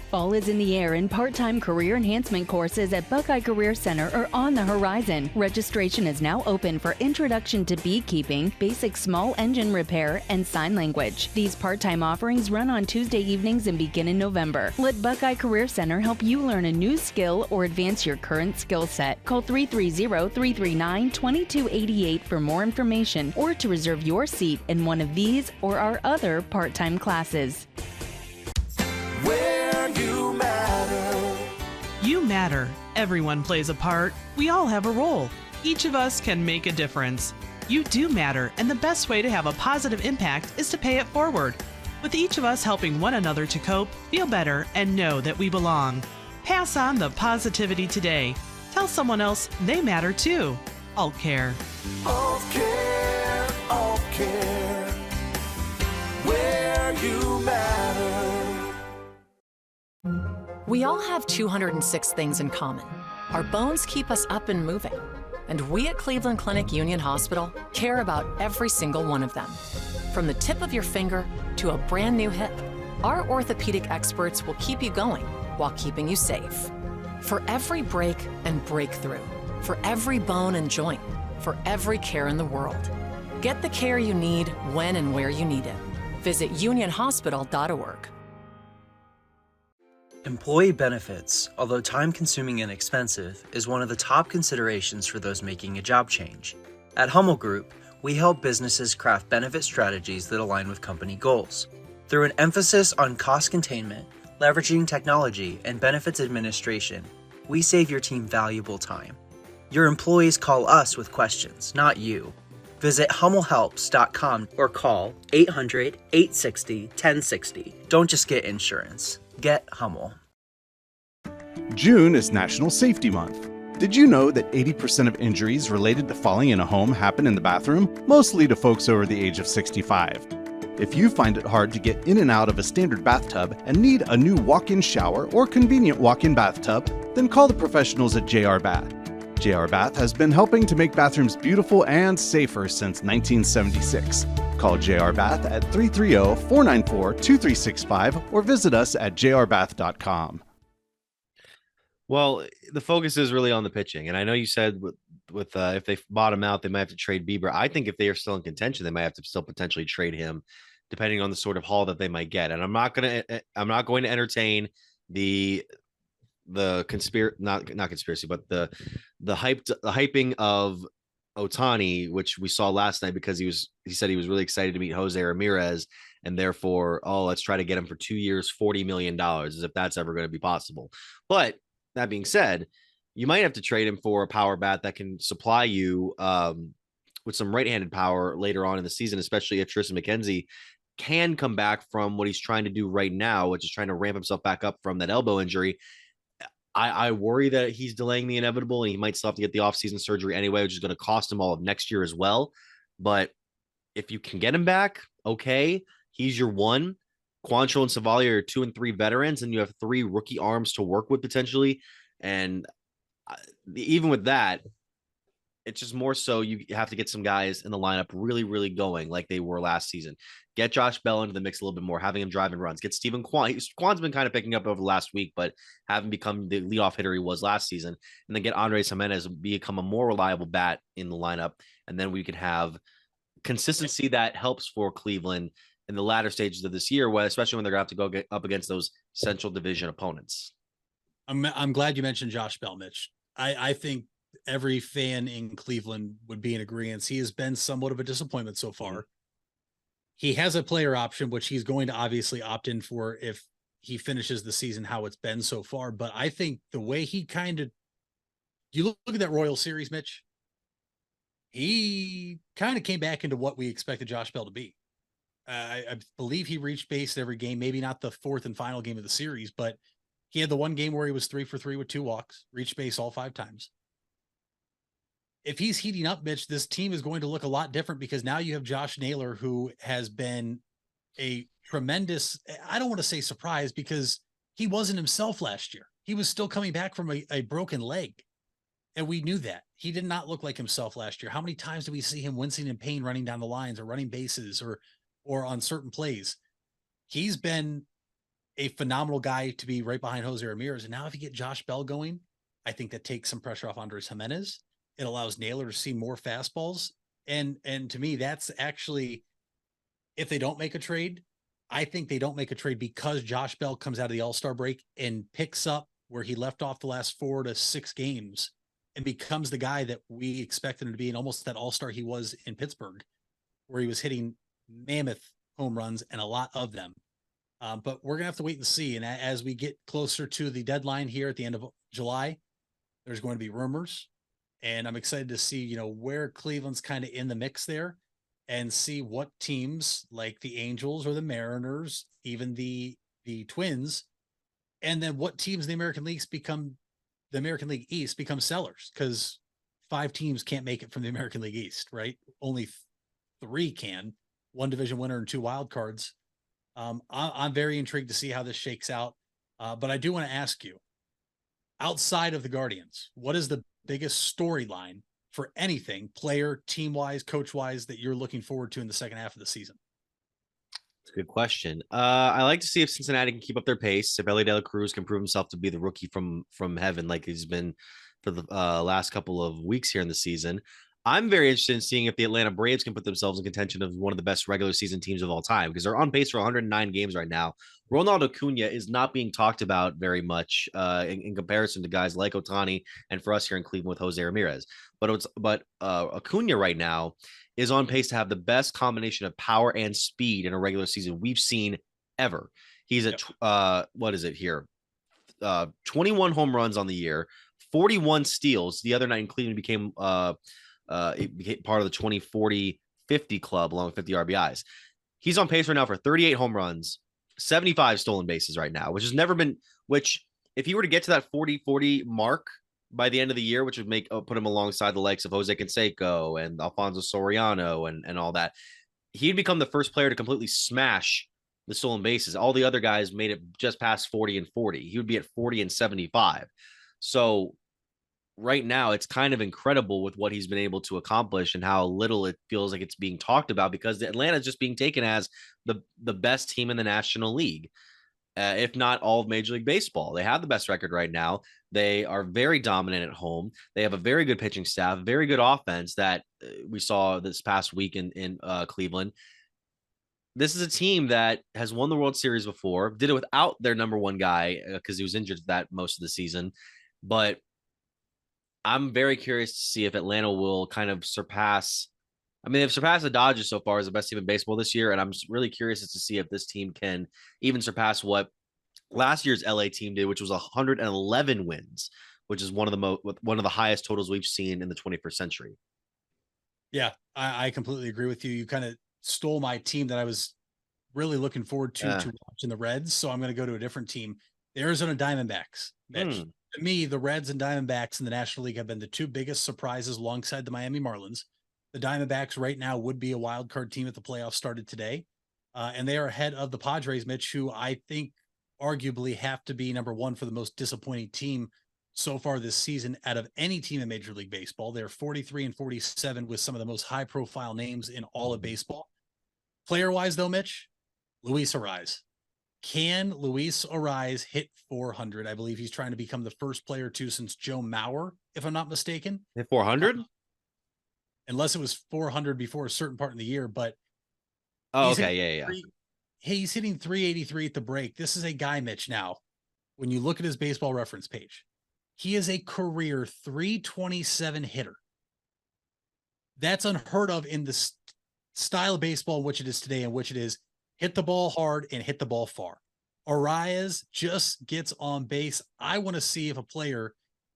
Fall is in the air and part-time career enhancement courses at Buckeye Career Center are on the horizon. Registration is now open for Introduction to Beekeeping, Basic Small Engine Repair, and Sign Language. These part-time offerings run on Tuesday evenings and begin in November. Let Buckeye Career Center help you learn a new skill or advance your current skill set. Call 330-339-2288 for more information or to reserve your seat in one of these or our other part-time classes. You matter. Everyone plays a part. We all have a role. Each of us can make a difference. You do matter, and the best way to have a positive impact is to pay it forward. with each of us helping one another to cope, feel better, and know that we belong. Pass on the positivity today. Tell someone else they matter too. Alt Care. Alt Care, Alt Care, where you matter. We all have 206 things in common. Our bones keep us up and moving. And we at Cleveland Clinic Union Hospital care about every single one of them. From the tip of your finger to a brand new hip, our orthopedic experts will keep you going while keeping you safe. For every break and breakthrough, for every bone and joint, for every care in the world. Get the care you need when and where you need it. Visit unionhospital.org. Employee benefits, although time-consuming and expensive, is one of the top considerations for those making a job change. At Hummel Group, we help businesses craft benefit strategies that align with company goals. Through an emphasis on cost containment, leveraging technology, and benefits administration, we save your team valuable time. Your employees call us with questions, not you. Visit HummelHelps.com or call 800-860-1060. Don't just get insurance. Get Hummel. June is National Safety Month. Did you know that 80% of injuries related to falling in a home happen in the bathroom, mostly to folks over the age of 65? If you find it hard to get in and out of a standard bathtub and need a new walk-in shower or convenient walk-in bathtub, then call the professionals at JR Bath. JR Bath has been helping to make bathrooms beautiful and safer since 1976. Call JR Bath at 330-494-2365 or visit us at jrbath.com. Well, the focus is really on the pitching, and I know you said with if they bottom out, they might have to trade Bieber. I think if they are still in contention, they might have to still potentially trade him, depending on the sort of haul that they might get. And I'm not going to entertain the conspiracy, not conspiracy, but the hyping of Ohtani, which we saw last night, because he said he was really excited to meet Jose Ramirez, and therefore, let's try to get him for 2 years, $40 million, as if that's ever going to be possible. But that being said, you might have to trade him for a power bat that can supply you with some right-handed power later on in the season, especially if Tristan McKenzie can come back from what he's trying to do right now, which is trying to ramp himself back up from that elbow injury. I worry that he's delaying the inevitable, and he might still have to get the offseason surgery anyway, which is going to cost him all of next year as well. But if you can get him back, okay, he's your one. Quantrill and Savali are 2 and 3 veterans, and you have 3 rookie arms to work with potentially. And even with that, it's just more so you have to get some guys in the lineup really, really going like they were last season. Get Josh Bell into the mix a little bit more, having him driving runs. Get Steven Kwan. Kwan's been kind of picking up over the last week, but haven't become the leadoff hitter he was last season. And then get Andres Jimenez become a more reliable bat in the lineup. And then we could have consistency that helps for Cleveland in the latter stages of this year, especially when they're going to have to go get up against those Central Division opponents. I'm glad you mentioned Josh Bell, Mitch. I think every fan in Cleveland would be in agreement. He has been somewhat of a disappointment so far. Mm-hmm. He has a player option, which he's going to obviously opt in for if he finishes the season how it's been so far. But I think the way he you look at that Royal Series, Mitch, he kind of came back into what we expected Josh Bell to be. I believe he reached base every game, maybe not the 4th and final game of the series, but he had the one game where he was 3 for 3 with 2 walks, reached base all 5 times. If he's heating up, Mitch, this team is going to look a lot different, because now you have Josh Naylor, who has been a tremendous, I don't want to say surprise, because he wasn't himself last year. He was still coming back from a broken leg. And we knew that. He did not look like himself last year. How many times did we see him wincing in pain running down the lines or running bases or on certain plays? He's been a phenomenal guy to be right behind Jose Ramirez. And now if you get Josh Bell going, I think that takes some pressure off Andres Jimenez. It allows Naylor to see more fastballs. And to me, that's actually, if they don't make a trade, I think they don't make a trade because Josh Bell comes out of the All-Star break and picks up where he left off the last 4 to 6 games and becomes the guy that we expected him to be, and almost that All-Star he was in Pittsburgh, where he was hitting mammoth home runs and a lot of them. But we're going to have to wait and see. And as we get closer to the deadline here at the end of July, there's going to be rumors. And I'm excited to see, where Cleveland's kind of in the mix there. and see what teams like the Angels or the Mariners, even the Twins, and then what teams in the American League East become sellers, because 5 teams can't make it from the American League East, right? Only 3 can, 1 division winner and 2 wild cards. I'm very intrigued to see how this shakes out. But I do want to ask you, outside of the Guardians, what is the biggest storyline for anything, player, team-wise, coach-wise, that you're looking forward to in the second half of the season? It's a good question. I like to see if Cincinnati can keep up their pace. If Ellie De La Cruz can prove himself to be the rookie from heaven, like he's been for the last couple of weeks here in the season. I'm very interested in seeing if the Atlanta Braves can put themselves in contention of one of the best regular season teams of all time, because they're on pace for 109 games right now. Ronald Acuna is not being talked about very much in comparison to guys like Ohtani, and for us here in Cleveland with Jose Ramirez. But Acuna right now is on pace to have the best combination of power and speed in a regular season we've seen ever. He's at what is it here? 21 home runs on the year, 41 steals. The other night in Cleveland became it became part of the 20-40-50 club along with 50 RBIs. He's on pace right now for 38 home runs, 75 stolen bases right now, which has never been, which if he were to get to that 40-40 mark by the end of the year, which would make put him alongside the likes of Jose Canseco and Alfonso Soriano and all that, he'd become the first player to completely smash the stolen bases. All the other guys made it just past 40 and 40. He would be at 40 and 75. So right now it's kind of incredible with what he's been able to accomplish and how little it feels like it's being talked about, because Atlanta is just being taken as the best team in the National League, if not all of Major League Baseball. They have the best record right now. They are very dominant at home. They have a very good pitching staff, very good offense that we saw this past week in Cleveland. This is a team that has won the World Series before, did it without their number one guy because he was injured that most of the season. But I'm very curious to see if Atlanta will kind of surpass. I mean, they've surpassed the Dodgers so far as the best team in baseball this year, and I'm really curious as to see if this team can even surpass what last year's LA team did, which was 111 wins, which is one of the highest totals we've seen in the 21st century. Yeah, I completely agree with you. You kind of stole my team that I was really looking forward to watching, the Reds. So I'm going to go to a different team, the Arizona Diamondbacks. Mitch, to me, the Reds and Diamondbacks in the National League have been the 2 biggest surprises alongside the Miami Marlins. The Diamondbacks right now would be a wild card team if the playoffs started today. And they are ahead of the Padres, Mitch, who I think arguably have to be number 1 for the most disappointing team so far this season out of any team in Major League Baseball. They're 43 and 47 with some of the most high profile names in all of baseball. Player wise though, Mitch, Luis Arraez. Can Luis Arraez hit 400? I believe he's trying to become the first player to since Joe Mauer, if I'm not mistaken. Hit 400? Unless it was 400 before a certain part in the year, but yeah. He's hitting 383 at the break. This is a guy, Mitch, now, when you look at his baseball reference page, he is a career 327 hitter. That's unheard of in the style of baseball in which it is today, in which it is hit the ball hard and hit the ball far. Arraez just gets on base. I want to see if a player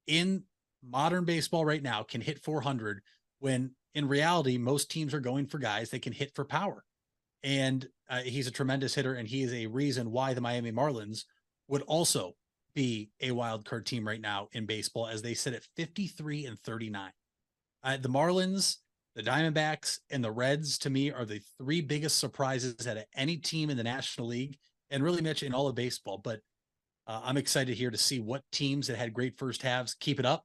in modern baseball right now can hit 400 when in reality, most teams are going for guys that can hit for power. And he's a tremendous hitter, and he is a reason why the Miami Marlins would also be a wild card team right now in baseball, as they sit at 53 and 39. The Marlins, the Diamondbacks, and the Reds, to me, are the 3 biggest surprises out of any team in the National League, and really, Mitch, in all of baseball. But I'm excited here to see what teams that had great first halves keep it up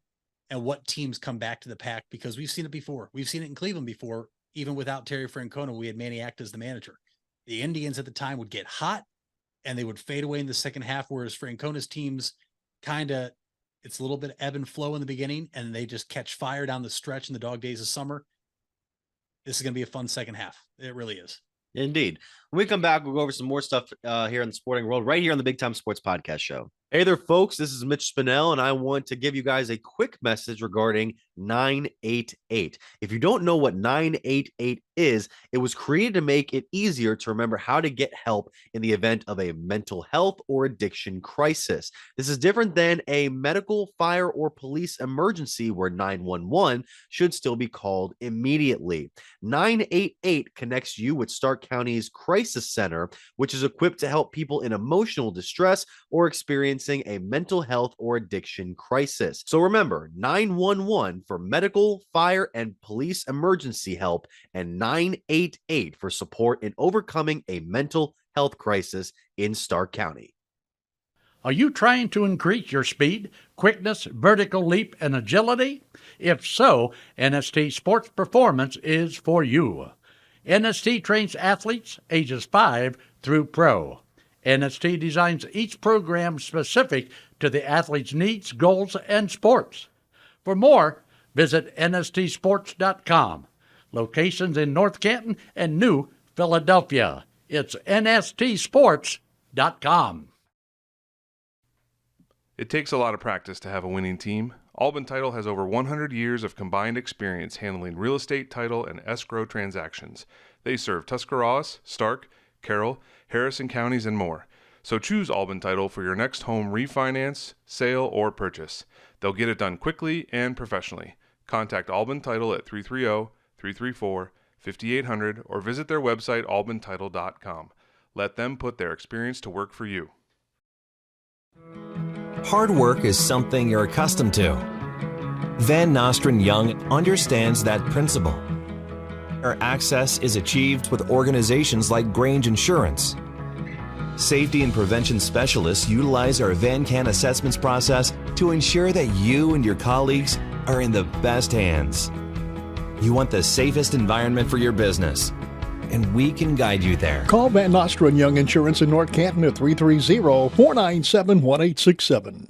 and what teams come back to the pack, because we've seen it before. We've seen it in Cleveland before. Even without Terry Francona, we had Manny Acta as the manager. The Indians at the time would get hot and they would fade away in the second half, whereas Francona's teams it's a little bit ebb and flow in the beginning, and they just catch fire down the stretch in the dog days of summer. This is going to be a fun second half. It really is. Indeed. When we come back, we'll go over some more stuff here in the sporting world right here on the Big Time Sports Podcast Show. Hey there, folks. This is Mitch Spinell, and I want to give you guys a quick message regarding 988. If you don't know what 988 is, it was created to make it easier to remember how to get help in the event of a mental health or addiction crisis. This is different than a medical, fire, or police emergency where 911 should still be called immediately. 988 connects you with Stark County's Crisis Center, which is equipped to help people in emotional distress or experiencing a mental health or addiction crisis. So remember, 911 for medical, fire, and police emergency help, and 988 for support in overcoming a mental health crisis in Stark County. Are you trying to increase your speed, quickness, vertical leap, and agility? If so, NST Sports Performance is for you. NST trains athletes ages 5 through pro. NST designs each program specific to the athlete's needs, goals, and sports. For more, visit nstsports.com. Locations in North Canton and New Philadelphia. It's nstsports.com. It takes a lot of practice to have a winning team. Albin Title has over 100 years of combined experience handling real estate, title, and escrow transactions. They serve Tuscarawas, Stark, Carroll, Harrison counties, and more. So choose Albin Title for your next home refinance, sale, or purchase. They'll get it done quickly and professionally. Contact Albin Title at 330-334-5800 or visit their website albintitle.com. Let them put their experience to work for you. Hard work is something you're accustomed to. Van Nostrand Young understands that principle. Our access is achieved with organizations like Grange Insurance. Safety and prevention specialists utilize our VanCan assessments process to ensure that you and your colleagues are in the best hands. You want the safest environment for your business, and we can guide you there. Call Van Nostrand Young Insurance in North Canton at 330-497-1867.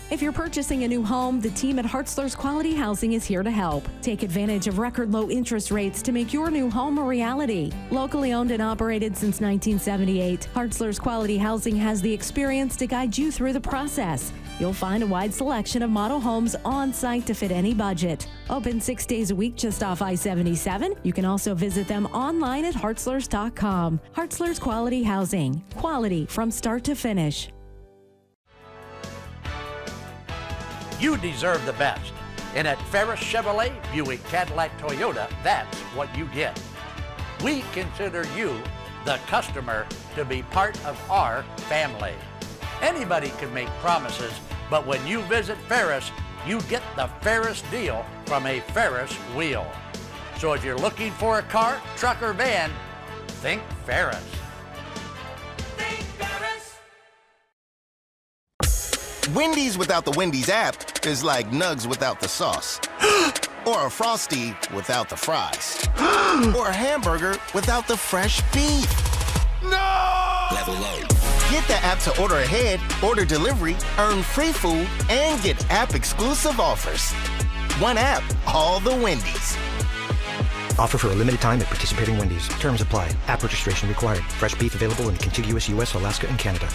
If you're purchasing a new home, the team at Hartzler's Quality Housing is here to help. Take advantage of record low interest rates to make your new home a reality. Locally owned and operated since 1978, Hartzler's Quality Housing has the experience to guide you through the process. You'll find a wide selection of model homes on site to fit any budget. Open 6 days a week just off I-77. You can also visit them online at hartzlers.com. Hartzler's Quality Housing. Quality from start to finish. You deserve the best. And at Ferris Chevrolet, Buick, Cadillac, Toyota, that's what you get. We consider you, the customer, to be part of our family. Anybody can make promises, but when you visit Ferris, you get the Ferris deal from a Ferris wheel. So if you're looking for a car, truck, or van, think Ferris. Wendy's without the Wendy's app is like Nugs without the sauce. Or a Frosty without the fries. Or a hamburger without the fresh beef. No! Level up. Get the app to order ahead, order delivery, earn free food, and get app-exclusive offers. One app, all the Wendy's. Offer for a limited time at participating Wendy's. Terms apply. App registration required. Fresh beef available in the contiguous U.S., Alaska, and Canada.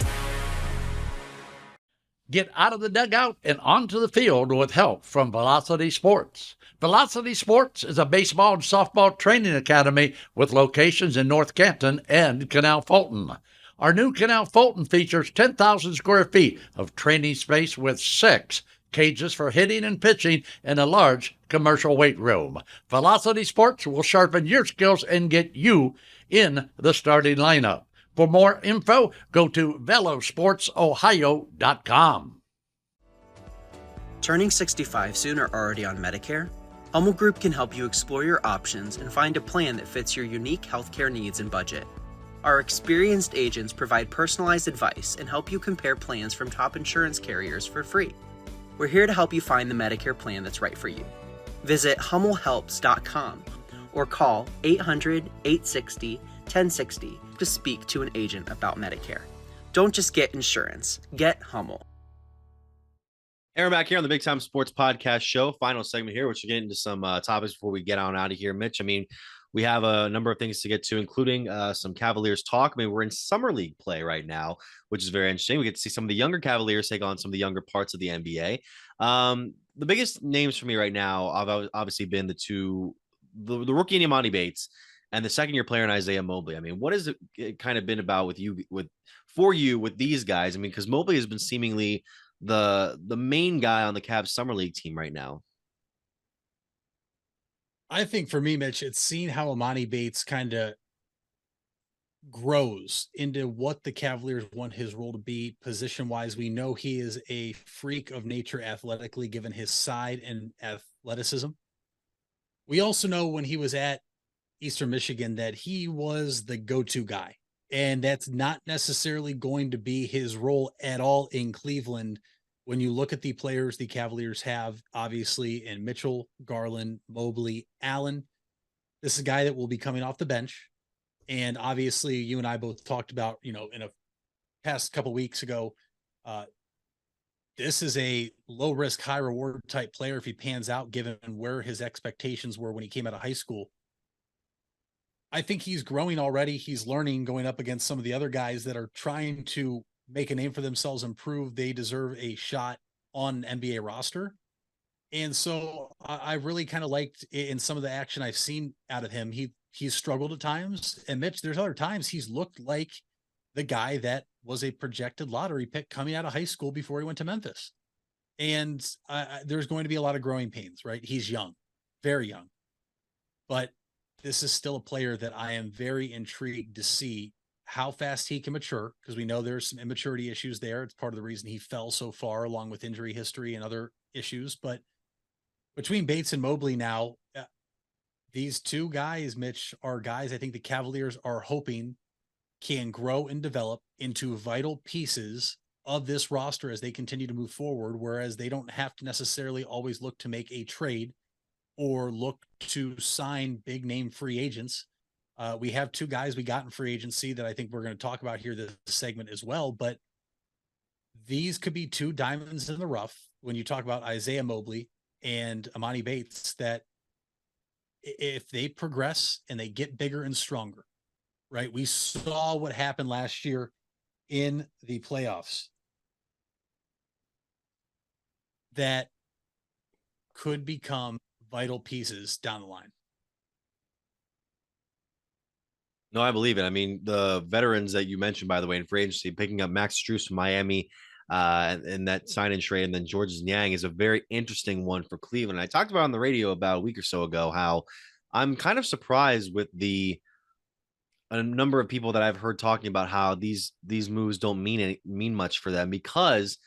Get out of the dugout and onto the field with help from Velocity Sports. Velocity Sports is a baseball and softball training academy with locations in North Canton and Canal Fulton. Our new Canal Fulton features 10,000 square feet of training space with 6 cages for hitting and pitching and a large commercial weight room. Velocity Sports will sharpen your skills and get you in the starting lineup. For more info, go to velosportsohio.com. Turning 65 soon or already on Medicare? Hummel Group can help you explore your options and find a plan that fits your unique healthcare needs and budget. Our experienced agents provide personalized advice and help you compare plans from top insurance carriers for free. We're here to help you find the Medicare plan that's right for you. Visit HummelHelps.com or call 800-860-1060 to speak to an agent about Medicare. Don't just get insurance, get Hummel. Aaron back here on the Big Time Sports Podcast Show. Final segment here, which we'll get into some topics before we get on out of here. Mitch, I mean, we have a number of things to get to, including some Cavaliers talk. I mean, we're in summer league play right now, which is very interesting. We get to see some of the younger Cavaliers take on some of the younger parts of the NBA. The biggest names for me right now have obviously been the rookie Imani Bates and the second-year player in Isaiah Mobley. I mean, what has it kind of been about with these guys? I mean, because Mobley has been seemingly the main guy on the Cavs summer league team right now. I think for me, Mitch, it's seen how Imani Bates kind of grows into what the Cavaliers want his role to be position wise. We know he is a freak of nature athletically, given his side and athleticism. We also know when he was at Eastern Michigan that he was the go-to guy, and that's not necessarily going to be his role at all in Cleveland. When you look at the players the Cavaliers have, obviously, in Mitchell, Garland, Mobley, Allen, this is a guy that will be coming off the bench. And obviously, you and I both talked about, in a past couple weeks ago, this is a low risk, high reward type player if he pans out, given where his expectations were when he came out of high school. I think he's growing already. He's learning, going up against some of the other guys that are trying to make a name for themselves and prove they deserve a shot on an NBA roster. And so I really kind of liked in some of the action I've seen out of him. He's struggled at times, and Mitch, there's other times he's looked like the guy that was a projected lottery pick coming out of high school before he went to Memphis. And there's going to be a lot of growing pains, right? He's young, very young, but this is still a player that I am very intrigued to see how fast he can mature, because we know there's some immaturity issues there. It's part of the reason he fell so far, along with injury history and other issues. But between Bates and Mobley now, these two guys, Mitch, are guys I think the Cavaliers are hoping can grow and develop into vital pieces of this roster as they continue to move forward, whereas they don't have to necessarily always look to make a trade or look to sign big name free agents. We have two guys we got in free agency that I think we're going to talk about here this segment as well, but these could be two diamonds in the rough when you talk about Isaiah Mobley and Imani Bates, that if they progress and they get bigger and stronger, right? We saw what happened last year in the playoffs that could become vital pieces down the line. No, I believe it. I mean, the veterans that you mentioned, by the way, in free agency, picking up Max Strus from Miami and that sign and trade, and then Georges Niang is a very interesting one for Cleveland. I talked about on the radio about a week or so ago how I'm kind of surprised with a number of people that I've heard talking about how these moves don't mean much for them, because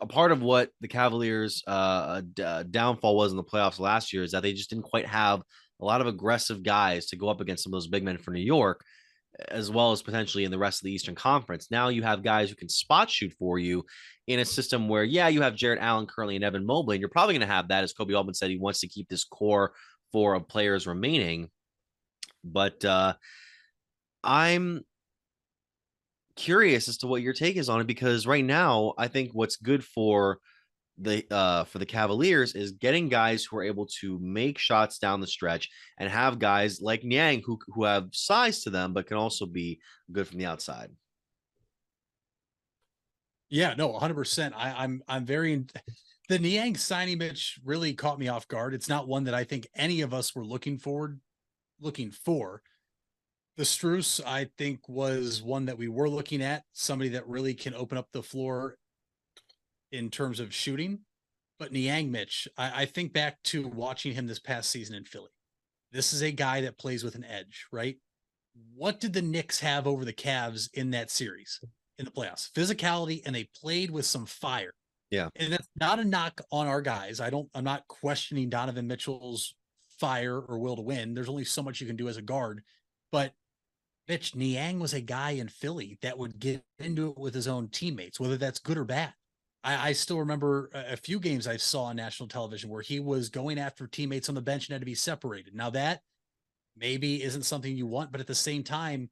a part of what the Cavaliers' downfall was in the playoffs last year is that they just didn't quite have a lot of aggressive guys to go up against some of those big men for New York, as well as potentially in the rest of the Eastern Conference. Now you have guys who can spot shoot for you in a system where, yeah, you have Jarrett Allen currently and Evan Mobley, and you're probably going to have that, as Kobe Altman said, he wants to keep this core four of players remaining. But I'm curious as to what your take is on it, because right now I think what's good for the Cavaliers is getting guys who are able to make shots down the stretch, and have guys like Niang who have size to them but can also be good from the outside. Yeah, no, 100%. I'm very the Niang signing, Mitch, really caught me off guard. It's not one that I think any of us were looking for. The Strus, I think, was one that we were looking at, somebody that really can open up the floor in terms of shooting. But Niang, Mitch, I think back to watching him this past season in Philly. This is a guy that plays with an edge, right? What did the Knicks have over the Cavs in that series in the playoffs? Physicality, and they played with some fire. Yeah. And that's not a knock on our guys. I'm not questioning Donovan Mitchell's fire or will to win. There's only so much you can do as a guard. But Mitch, Niang was a guy in Philly that would get into it with his own teammates, whether that's good or bad. I still remember a few games I saw on national television where he was going after teammates on the bench and had to be separated. Now that maybe isn't something you want, but at the same time,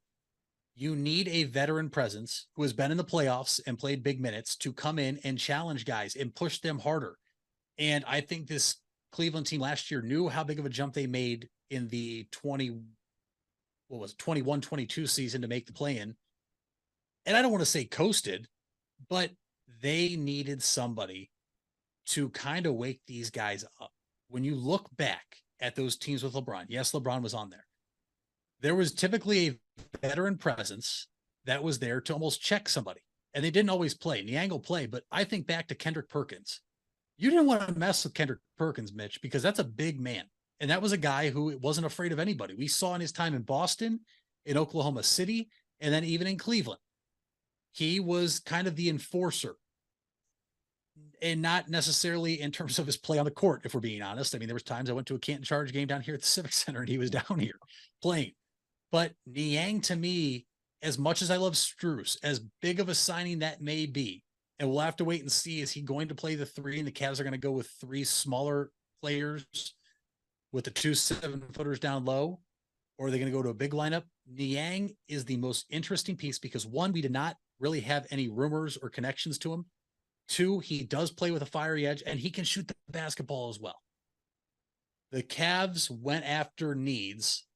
You need a veteran presence who has been in the playoffs and played big minutes to come in and challenge guys and push them harder. And I think this Cleveland team last year knew how big of a jump they made in the 21-22 season to make the play-in. And I don't want to say coasted, but they needed somebody to kind of wake these guys up. When you look back at those teams with LeBron, yes, LeBron was on there. There was typically a veteran presence that was there to almost check somebody. And they didn't always play. Niang will play, but I think back to Kendrick Perkins. You didn't want to mess with Kendrick Perkins, Mitch, because that's a big man. And that was a guy who wasn't afraid of anybody. We saw in his time in Boston, in Oklahoma City, and then even in Cleveland. He was kind of the enforcer. And not necessarily in terms of his play on the court, if we're being honest. I mean, there was times I went to a Canton Charge game down here at the Civic Center and he was down here playing. But Niang, to me, as much as I love Strus, as big of a signing that may be, and we'll have to wait and see, is he going to play the three and the Cavs are going to go with three smaller players with the 2 7-footers down low, or are they going to go to a big lineup? Niang is the most interesting piece because, one, we did not really have any rumors or connections to him. 2, he does play with a fiery edge and he can shoot the basketball as well. The Cavs went after needs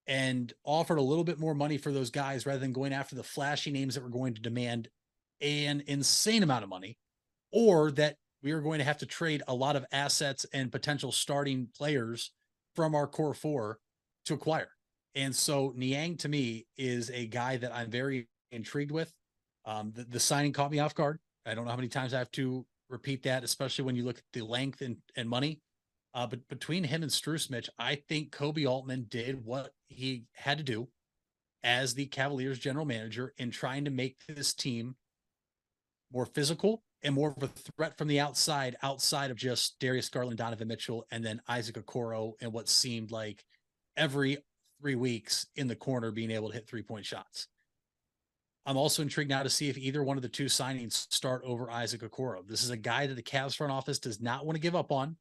and offered a little bit more money for those guys rather than going after the flashy names that were going to demand an insane amount of money, or that we are going to have to trade a lot of assets and potential starting players from our core four to acquire. And so Niang, to me, is a guy that I'm very intrigued with. The signing caught me off guard. I don't know how many times I have to repeat that, especially when you look at the length and money. But between him and Strus, Mitch, I think Koby Altman did what he had to do as the Cavaliers general manager in trying to make this team more physical and more of a threat from the outside of just Darius Garland, Donovan Mitchell, and then Isaac Okoro, and what seemed like every 3 weeks in the corner being able to hit 3-point shots. I'm also intrigued now to see if either one of the two signings start over Isaac Okoro. This is a guy that the Cavs front office does not want to give up on.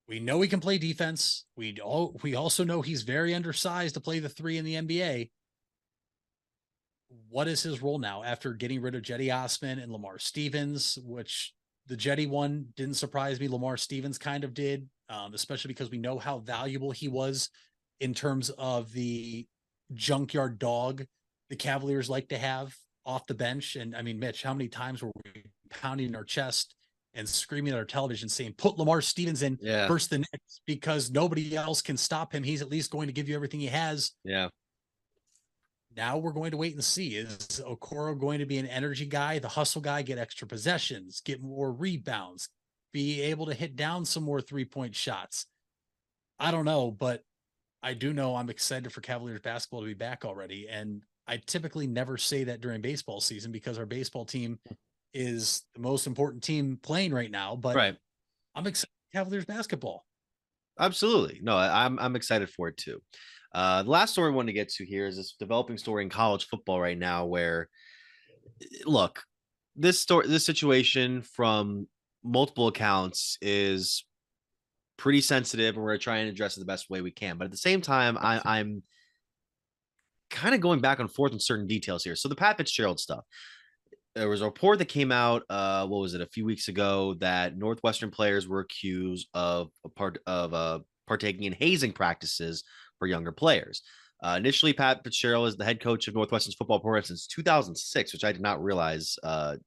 We know he can play defense. We also know he's very undersized to play the 3 in the NBA. What is his role now after getting rid of Jetty Osman and Lamar Stevens, which the Jetty one didn't surprise me. Lamar Stevens kind of did, especially because we know how valuable he was in terms of the junkyard dog the Cavaliers like to have off the bench. And I mean, Mitch, how many times were we pounding our chest and screaming at our television saying, put Lamar Stevens in versus the Knicks because nobody else can stop him. He's at least going to give you everything he has. Yeah. Now we're going to wait and see. Is Okoro going to be an energy guy, the hustle guy, get extra possessions, get more rebounds, be able to hit down some more 3-point shots? I don't know, but I do know I'm excited for Cavaliers basketball to be back already. And I typically never say that during baseball season because our baseball team is the most important team playing right now, but I'm excited for Cavaliers basketball. Absolutely. No, I'm excited for it too. The last story I wanted to get to here is this developing story in college football right now where, look, this situation from multiple accounts is pretty sensitive and we're going to try and address it the best way we can. But at the same time, I'm kind of going back and forth on certain details here. So the Pat Fitzgerald stuff, there was a report that came out, what was it, a few weeks ago, that Northwestern players were accused of partaking in hazing practices for younger players. Initially, Pat Fitzgerald is the head coach of Northwestern's football program since 2006, which I did not realize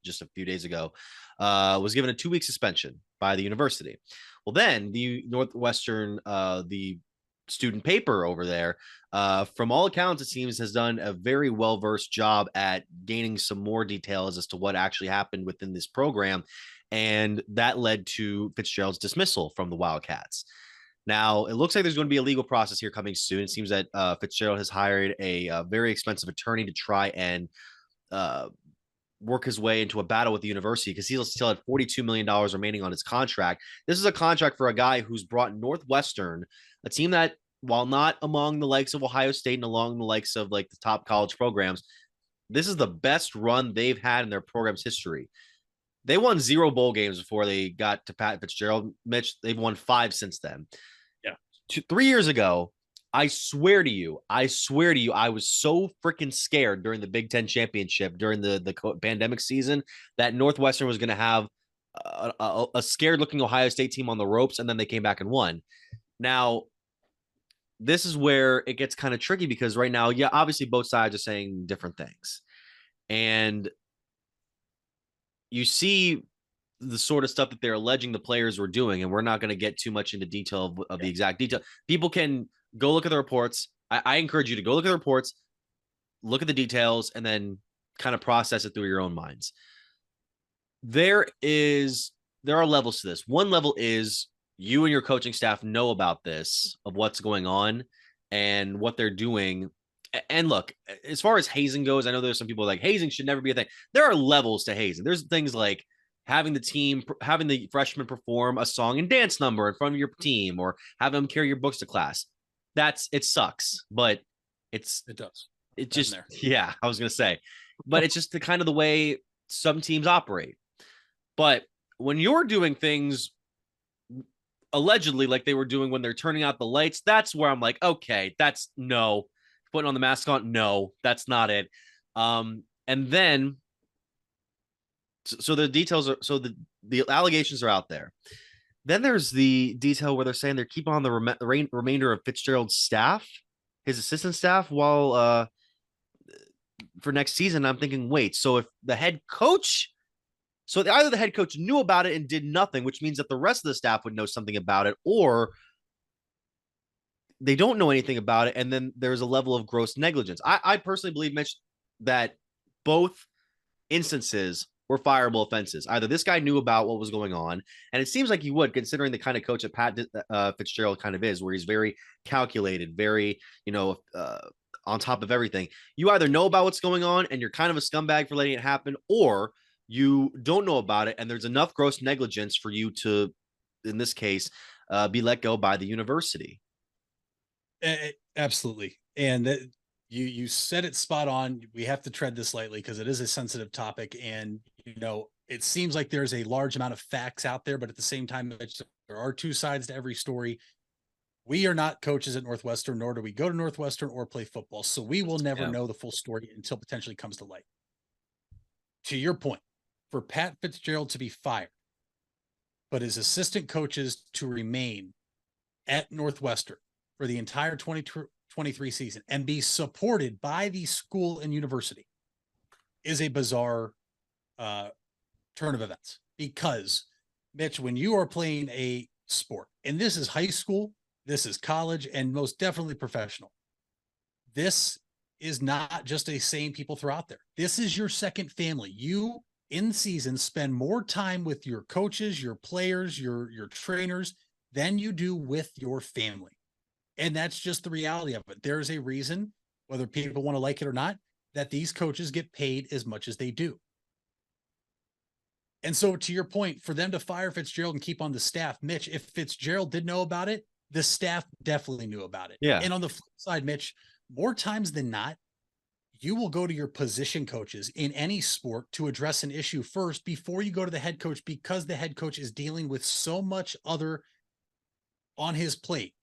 just a few days ago, was given a 2-week suspension by the university. Well, then the Northwestern, the student paper over there, from all accounts, it seems has done a very well-versed job at gaining some more details as to what actually happened within this program. And that led to Fitzgerald's dismissal from the Wildcats. Now, it looks like there's going to be a legal process here coming soon. It seems that Fitzgerald has hired a very expensive attorney to try and work his way into a battle with the university because he still had $42 million remaining on his contract. This is a contract for a guy who's brought Northwestern, a team that, while not among the likes of Ohio State and along the likes of like the top college programs, this is the best run they've had in their program's history. They won 0 bowl games before they got to Pat Fitzgerald. Mitch, they've won 5 since then. Yeah. 3 years ago, I swear to you, I was so freaking scared during the Big Ten championship during the pandemic season that Northwestern was going to have a scared looking Ohio State team on the ropes, and then they came back and won. Now, this is where it gets kind of tricky because right now, yeah, obviously both sides are saying different things, and you see the sort of stuff that they're alleging the players were doing, and we're not going to get too much into detail of the exact detail. People can go look at the reports. I encourage you to go look at the reports, look at the details, and then kind of process it through your own minds. There are levels to this. One level is you and your coaching staff know about this, of what's going on and what they're doing. And look, as far as hazing goes, I know there's some people like hazing should never be a thing. There are levels to hazing. There's things like having the freshmen perform a song and dance number in front of your team, or have them carry your books to class. It sucks, but it does. It just, yeah, I was going to say, but it's just the kind of the way some teams operate. But when you're doing things allegedly like they were doing when they're turning out the lights, that's where I'm like, okay, that's no. Putting on the mask on, no, that's not it. And then, so the details are, so the allegations are out there. Then there's the detail where they're saying they're keeping on the remainder of Fitzgerald's staff, his assistant staff, while for next season. I'm thinking, wait, so if the head coach, so either the head coach knew about it and did nothing, which means that the rest of the staff would know something about it, or they don't know anything about it, and then there's a level of gross negligence. I personally believe, Mitch, that both instances were fireable offenses. Either this guy knew about what was going on, and it seems like he would, considering the kind of coach that Pat Fitzgerald kind of is, where he's very calculated, very, on top of everything. You either know about what's going on and you're kind of a scumbag for letting it happen, or you don't know about it and there's enough gross negligence for you to, in this case, be let go by the university. Absolutely. And that you said it spot on. We have to tread this lightly because it is a sensitive topic. And, it seems like there's a large amount of facts out there, but at the same time, there are two sides to every story. We are not coaches at Northwestern, nor do we go to Northwestern or play football. So we will never know the full story until potentially comes to light. To your point, for Pat Fitzgerald to be fired, but his assistant coaches to remain at Northwestern for the entire 2023 season and be supported by the school and university is a bizarre turn of events. Because, Mitch, when you are playing a sport, and this is high school, this is college, and most definitely professional, this is not just a saying people throw out there. This is your second family. You, in season, spend more time with your coaches, your players, your trainers than you do with your family. And that's just the reality of it. There's a reason, whether people want to like it or not, that these coaches get paid as much as they do. And so, to your point, for them to fire Fitzgerald and keep on the staff, Mitch, if Fitzgerald did know about it, the staff definitely knew about it. Yeah. And on the flip side, Mitch, more times than not, you will go to your position coaches in any sport to address an issue first before you go to the head coach, because the head coach is dealing with so much other on his plate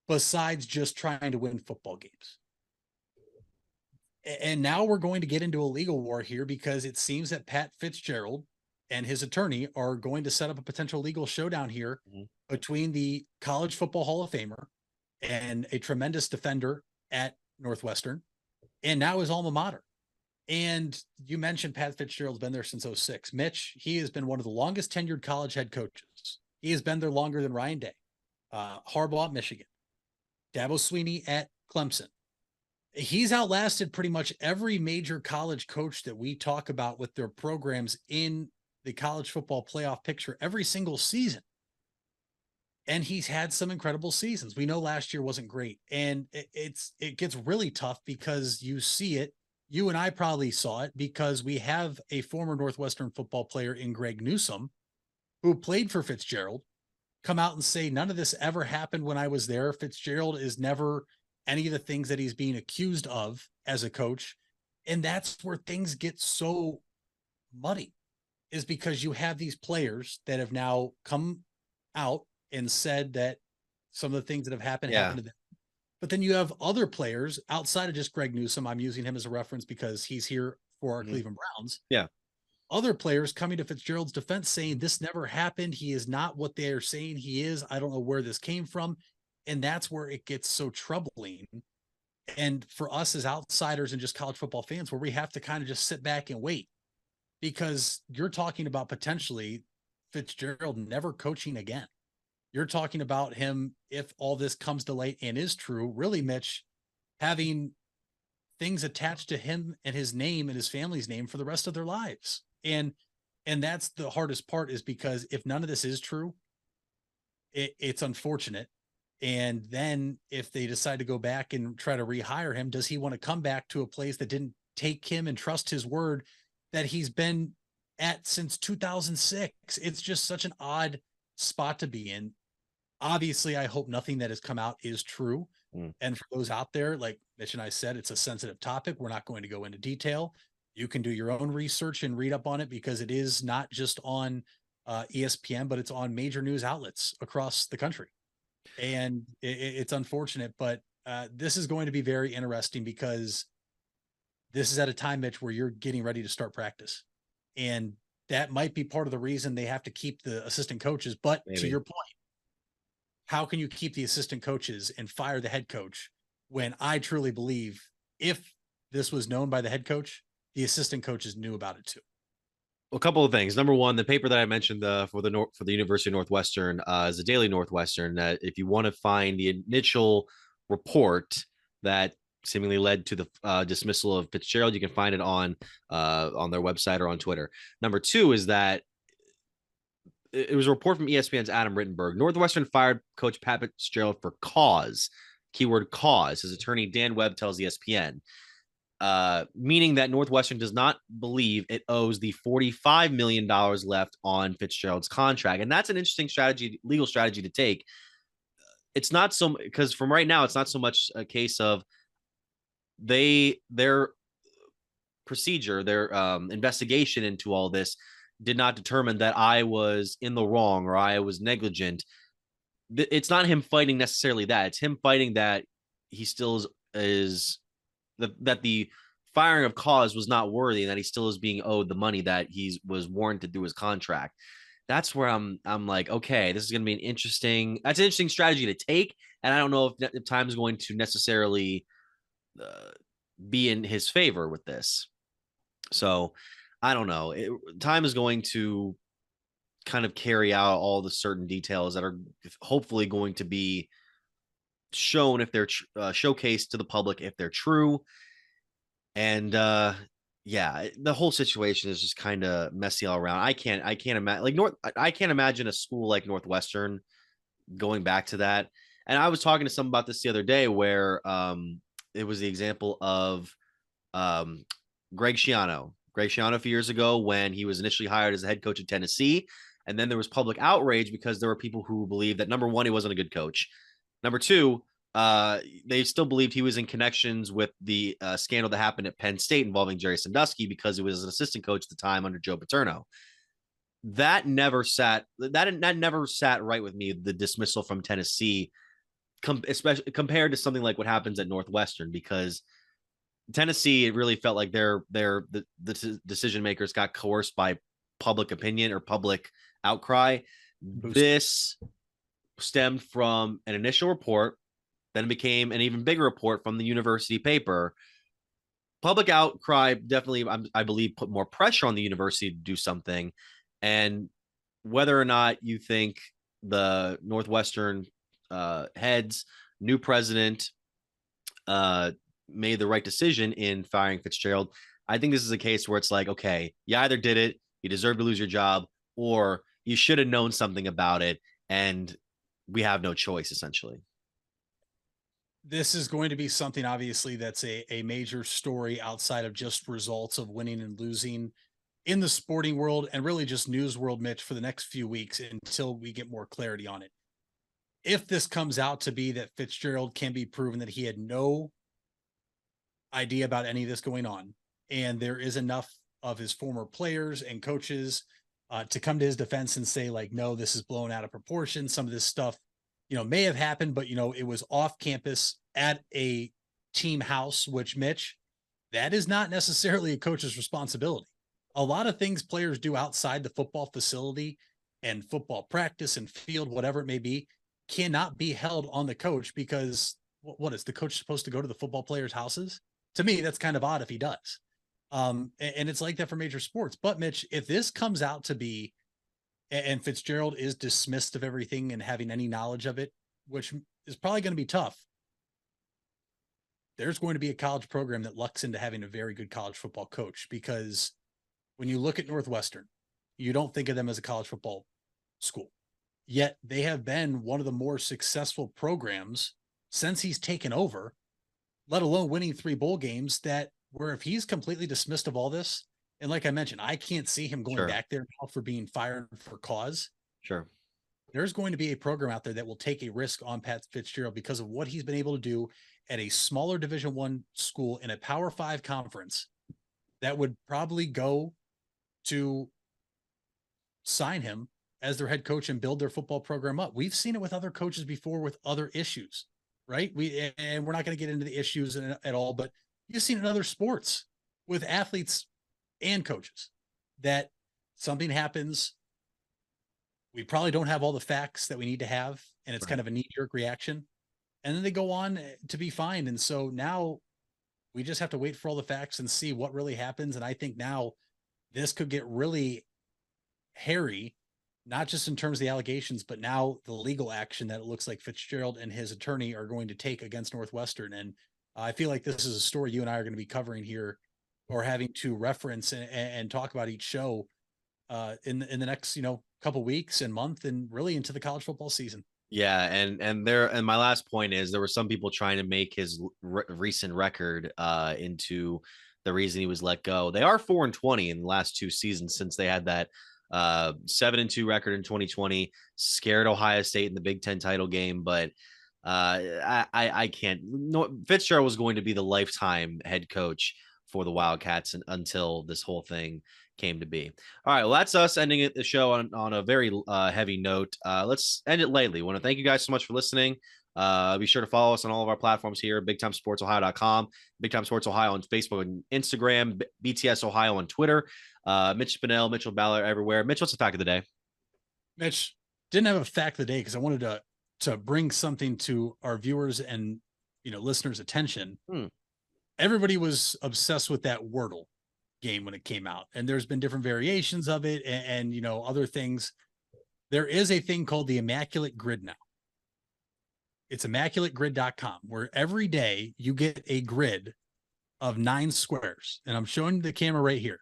besides just trying to win football games. And now we're going to get into a legal war here, because it seems that Pat Fitzgerald and his attorney are going to set up a potential legal showdown here between the College Football Hall of Famer and a tremendous defender at Northwestern, and now his alma mater. And you mentioned Pat Fitzgerald's been there since 2006. Mitch, he has been one of the longest tenured college head coaches. He has been there longer than Ryan Day, Harbaugh at Michigan, Dabo Swinney at Clemson. He's outlasted pretty much every major college coach that we talk about with their programs in the college football playoff picture every single season. And he's had some incredible seasons. We know last year wasn't great. And it gets really tough because you see it. You and I probably saw it because we have a former Northwestern football player in Greg Newsome, who played for Fitzgerald, come out and say, none of this ever happened when I was there. Fitzgerald is never any of the things that he's being accused of as a coach. And that's where things get so muddy, is because you have these players that have now come out and said that some of the things that have happened happened to them. But then you have other players outside of just Greg Newsome. I'm using him as a reference because he's here for our Cleveland Browns. Yeah. Other players coming to Fitzgerald's defense saying this never happened. He is not what they are saying he is. I don't know where this came from. And that's where it gets so troubling. And for us as outsiders and just college football fans, where we have to kind of just sit back and wait, because you're talking about potentially Fitzgerald never coaching again. You're talking about him, if all this comes to light and is true, really, Mitch, having things attached to him and his name and his family's name for the rest of their lives. And that's the hardest part, is because if none of this is true, it's unfortunate. And then if they decide to go back and try to rehire him, does he want to come back to a place that didn't take him and trust his word that he's been at since 2006? It's just such an odd spot to be in. Obviously, I hope nothing that has come out is true. And for those out there, like Mitch and I said, it's a sensitive topic. We're not going to go into detail. You can do your own research and read up on it, because it is not just on ESPN, but it's on major news outlets across the country. And it's unfortunate, but this is going to be very interesting, because this is at a time, Mitch, where you're getting ready to start practice. And that might be part of the reason they have to keep the assistant coaches. But to your point, how can you keep the assistant coaches and fire the head coach, when I truly believe if this was known by the head coach, the assistant coaches knew about it too? A couple of things. Number one, the paper that I mentioned for the University of Northwestern is the Daily Northwestern. That if you want to find the initial report that seemingly led to the dismissal of Fitzgerald, you can find it on their website or on Twitter. Number two is that it was a report from ESPN's Adam Rittenberg. Northwestern fired Coach Pat Fitzgerald for cause. Keyword cause. His attorney Dan Webb tells ESPN. Meaning that Northwestern does not believe it owes the $45 million left on Fitzgerald's contract. And that's an interesting legal strategy to take. It's not so, because from right now, it's not so much a case of their procedure, their investigation into all this did not determine that I was in the wrong or I was negligent. It's not him fighting necessarily that. It's him fighting that he still is that the firing of cause was not worthy, and that he still is being owed the money that he was warranted through his contract. That's where I'm like, okay, this is going to be an interesting strategy to take. And I don't know if time is going to necessarily be in his favor with this. So I don't know. Time is going to kind of carry out all the certain details that are hopefully going to be shown, if they're showcased to the public, if they're true. And yeah, the whole situation is just kind of messy all around. I can't imagine I can't imagine a school like Northwestern going back to that. And I was talking to someone about this the other day, where it was the example of Greg Schiano a few years ago, when he was initially hired as the head coach at Tennessee. And then there was public outrage because there were people who believed that, number one, he wasn't a good coach. Number two, they still believed he was in connections with the scandal that happened at Penn State involving Jerry Sandusky, because he was an assistant coach at the time under Joe Paterno. That never sat right with me, the dismissal from Tennessee, especially compared to something like what happens at Northwestern, because Tennessee, it really felt like the decision makers got coerced by public opinion or public outcry. This stemmed from an initial report, then became an even bigger report from the university paper. Public outcry definitely, I believe, put more pressure on the university to do something. And whether or not you think the Northwestern heads, new president, made the right decision in firing Fitzgerald, I think this is a case where it's like, okay, you either did it, you deserve to lose your job, or you should have known something about it, and we have no choice, essentially. This is going to be something, obviously, that's a major story outside of just results of winning and losing in the sporting world, and really just news world, Mitch, for the next few weeks until we get more clarity on it. If this comes out to be that Fitzgerald can be proven that he had no idea about any of this going on, and there is enough of his former players and coaches to come to his defense and say, like, no, this is blown out of proportion. Some of this stuff, may have happened, but, it was off campus at a team house, which, Mitch, that is not necessarily a coach's responsibility. A lot of things players do outside the football facility and football practice and field, whatever it may be, cannot be held on the coach, because what is the coach supposed to go to the football players' houses? To me, that's kind of odd if he does. And it's like that for major sports. But Mitch, if this comes out to be, and Fitzgerald is dismissed of everything and having any knowledge of it, which is probably going to be tough, there's going to be a college program that lucks into having a very good college football coach, because when you look at Northwestern, you don't think of them as a college football school, yet they have been one of the more successful programs since he's taken over, let alone winning 3 bowl games, that where if he's completely dismissed of all this, and like I mentioned, I can't see him going back there now for being fired for cause. Sure. There's going to be a program out there that will take a risk on Pat Fitzgerald because of what he's been able to do at a smaller Division I school in a Power 5 conference, that would probably go to sign him as their head coach and build their football program up. We've seen it with other coaches before with other issues, right? And we're not going to get into the issues at all, but you've seen it in other sports with athletes and coaches that something happens. We probably don't have all the facts that we need to have, and it's kind of a knee-jerk reaction. And then they go on to be fined. And so now we just have to wait for all the facts and see what really happens. And I think now this could get really hairy, not just in terms of the allegations, but now the legal action that it looks like Fitzgerald and his attorney are going to take against Northwestern. And I feel like this is a story you and I are going to be covering here, or having to reference and talk about each show in the next, couple weeks and month, and really into the college football season. Yeah, and my last point is, there were some people trying to make his recent record into the reason he was let go. They are 4-20 in the last 2 seasons, since they had that 7-2 record in 2020, scared Ohio State in the Big Ten title game. But I can't. No, Fitzgerald was going to be the lifetime head coach for the Wildcats until this whole thing came to be. All right, well, that's us ending the show on a very heavy note. Let's end it lightly. I want to thank you guys so much for listening. Be sure to follow us on all of our platforms here: BigTimeSportsOhio.com, Big Time Sports Ohio on Facebook and Instagram, BTS Ohio on Twitter. Mitch Spinell, Mitchell Ballard everywhere. Mitch, what's the fact of the day? Mitch, didn't have a fact of the day because I wanted to bring something to our viewers and listeners' attention. Everybody was obsessed with that Wordle game when it came out, and there's been different variations of it and other things. There is a thing called the Immaculate Grid now. It's ImmaculateGrid.com, where every day you get a grid of 9 squares, and I'm showing the camera right here.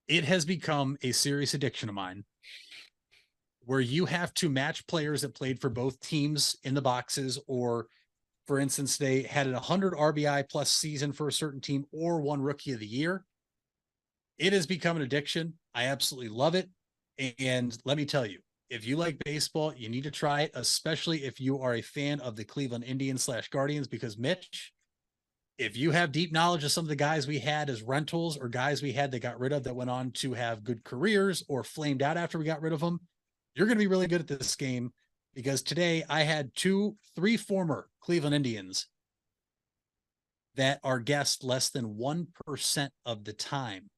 It has become a serious addiction of mine, where you have to match players that played for both teams in the boxes, or for instance, they had a 100 RBI plus season for a certain team, or won Rookie of the Year. It has become an addiction. I absolutely love it. And let me tell you, if you like baseball, you need to try it, especially if you are a fan of the Cleveland Indians / Guardians, because Mitch, if you have deep knowledge of some of the guys we had as rentals, or guys we had that got rid of that went on to have good careers or flamed out after we got rid of them, you're going to be really good at this game, because today I had 3 former Cleveland Indians that are guessed less than 1% of the time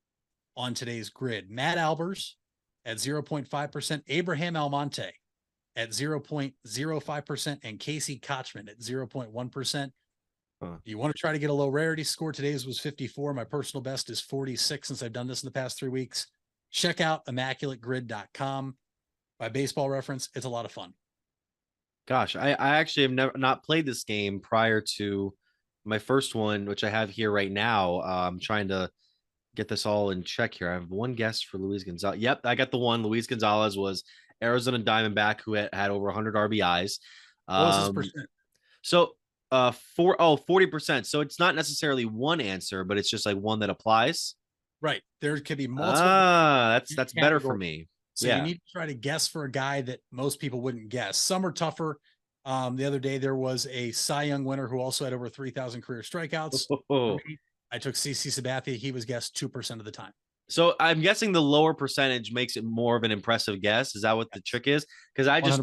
on today's grid. Matt Albers at 0.5%, Abraham Almonte at 0.05%, and Casey Kochman at 0.1%. You want to try to get a low rarity score? Today's was 54. My personal best is 46 since I've done this in the past 3 weeks. Check out ImmaculateGrid.com. By Baseball Reference, it's a lot of fun. Gosh, I actually have not played this game prior to my first one, which I have here right now. I'm trying to get this all in check here. I have one guess for Luis Gonzalez. Yep, I got the one. Luis Gonzalez was Arizona Diamondback who had over 100 RBIs. What was his percent? So 40%. So it's not necessarily one answer, but it's just like one that applies. Right. There could be multiple. That's better for me. So you need to try to guess for a guy that most people wouldn't guess. Some are tougher. The other day there was a Cy Young winner who also had over 3,000 career strikeouts. I took CC Sabathia. He was guessed 2% of the time. So I'm guessing the lower percentage makes it more of an impressive guess. Is that what the trick is? Because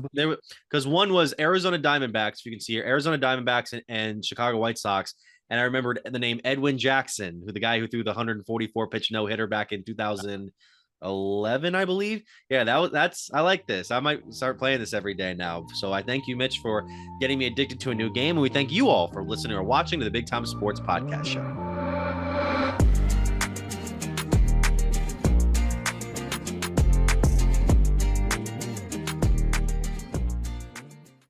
because one was Arizona Diamondbacks. If you can see here, Arizona Diamondbacks and Chicago White Sox. And I remembered the name Edwin Jackson, the guy who threw the 144 pitch no hitter back in 2011, I believe. Yeah, I like this. I might start playing this every day now. So I thank you, Mitch, for getting me addicted to a new game. And we thank you all for listening or watching to the Big Time Sports Podcast Show.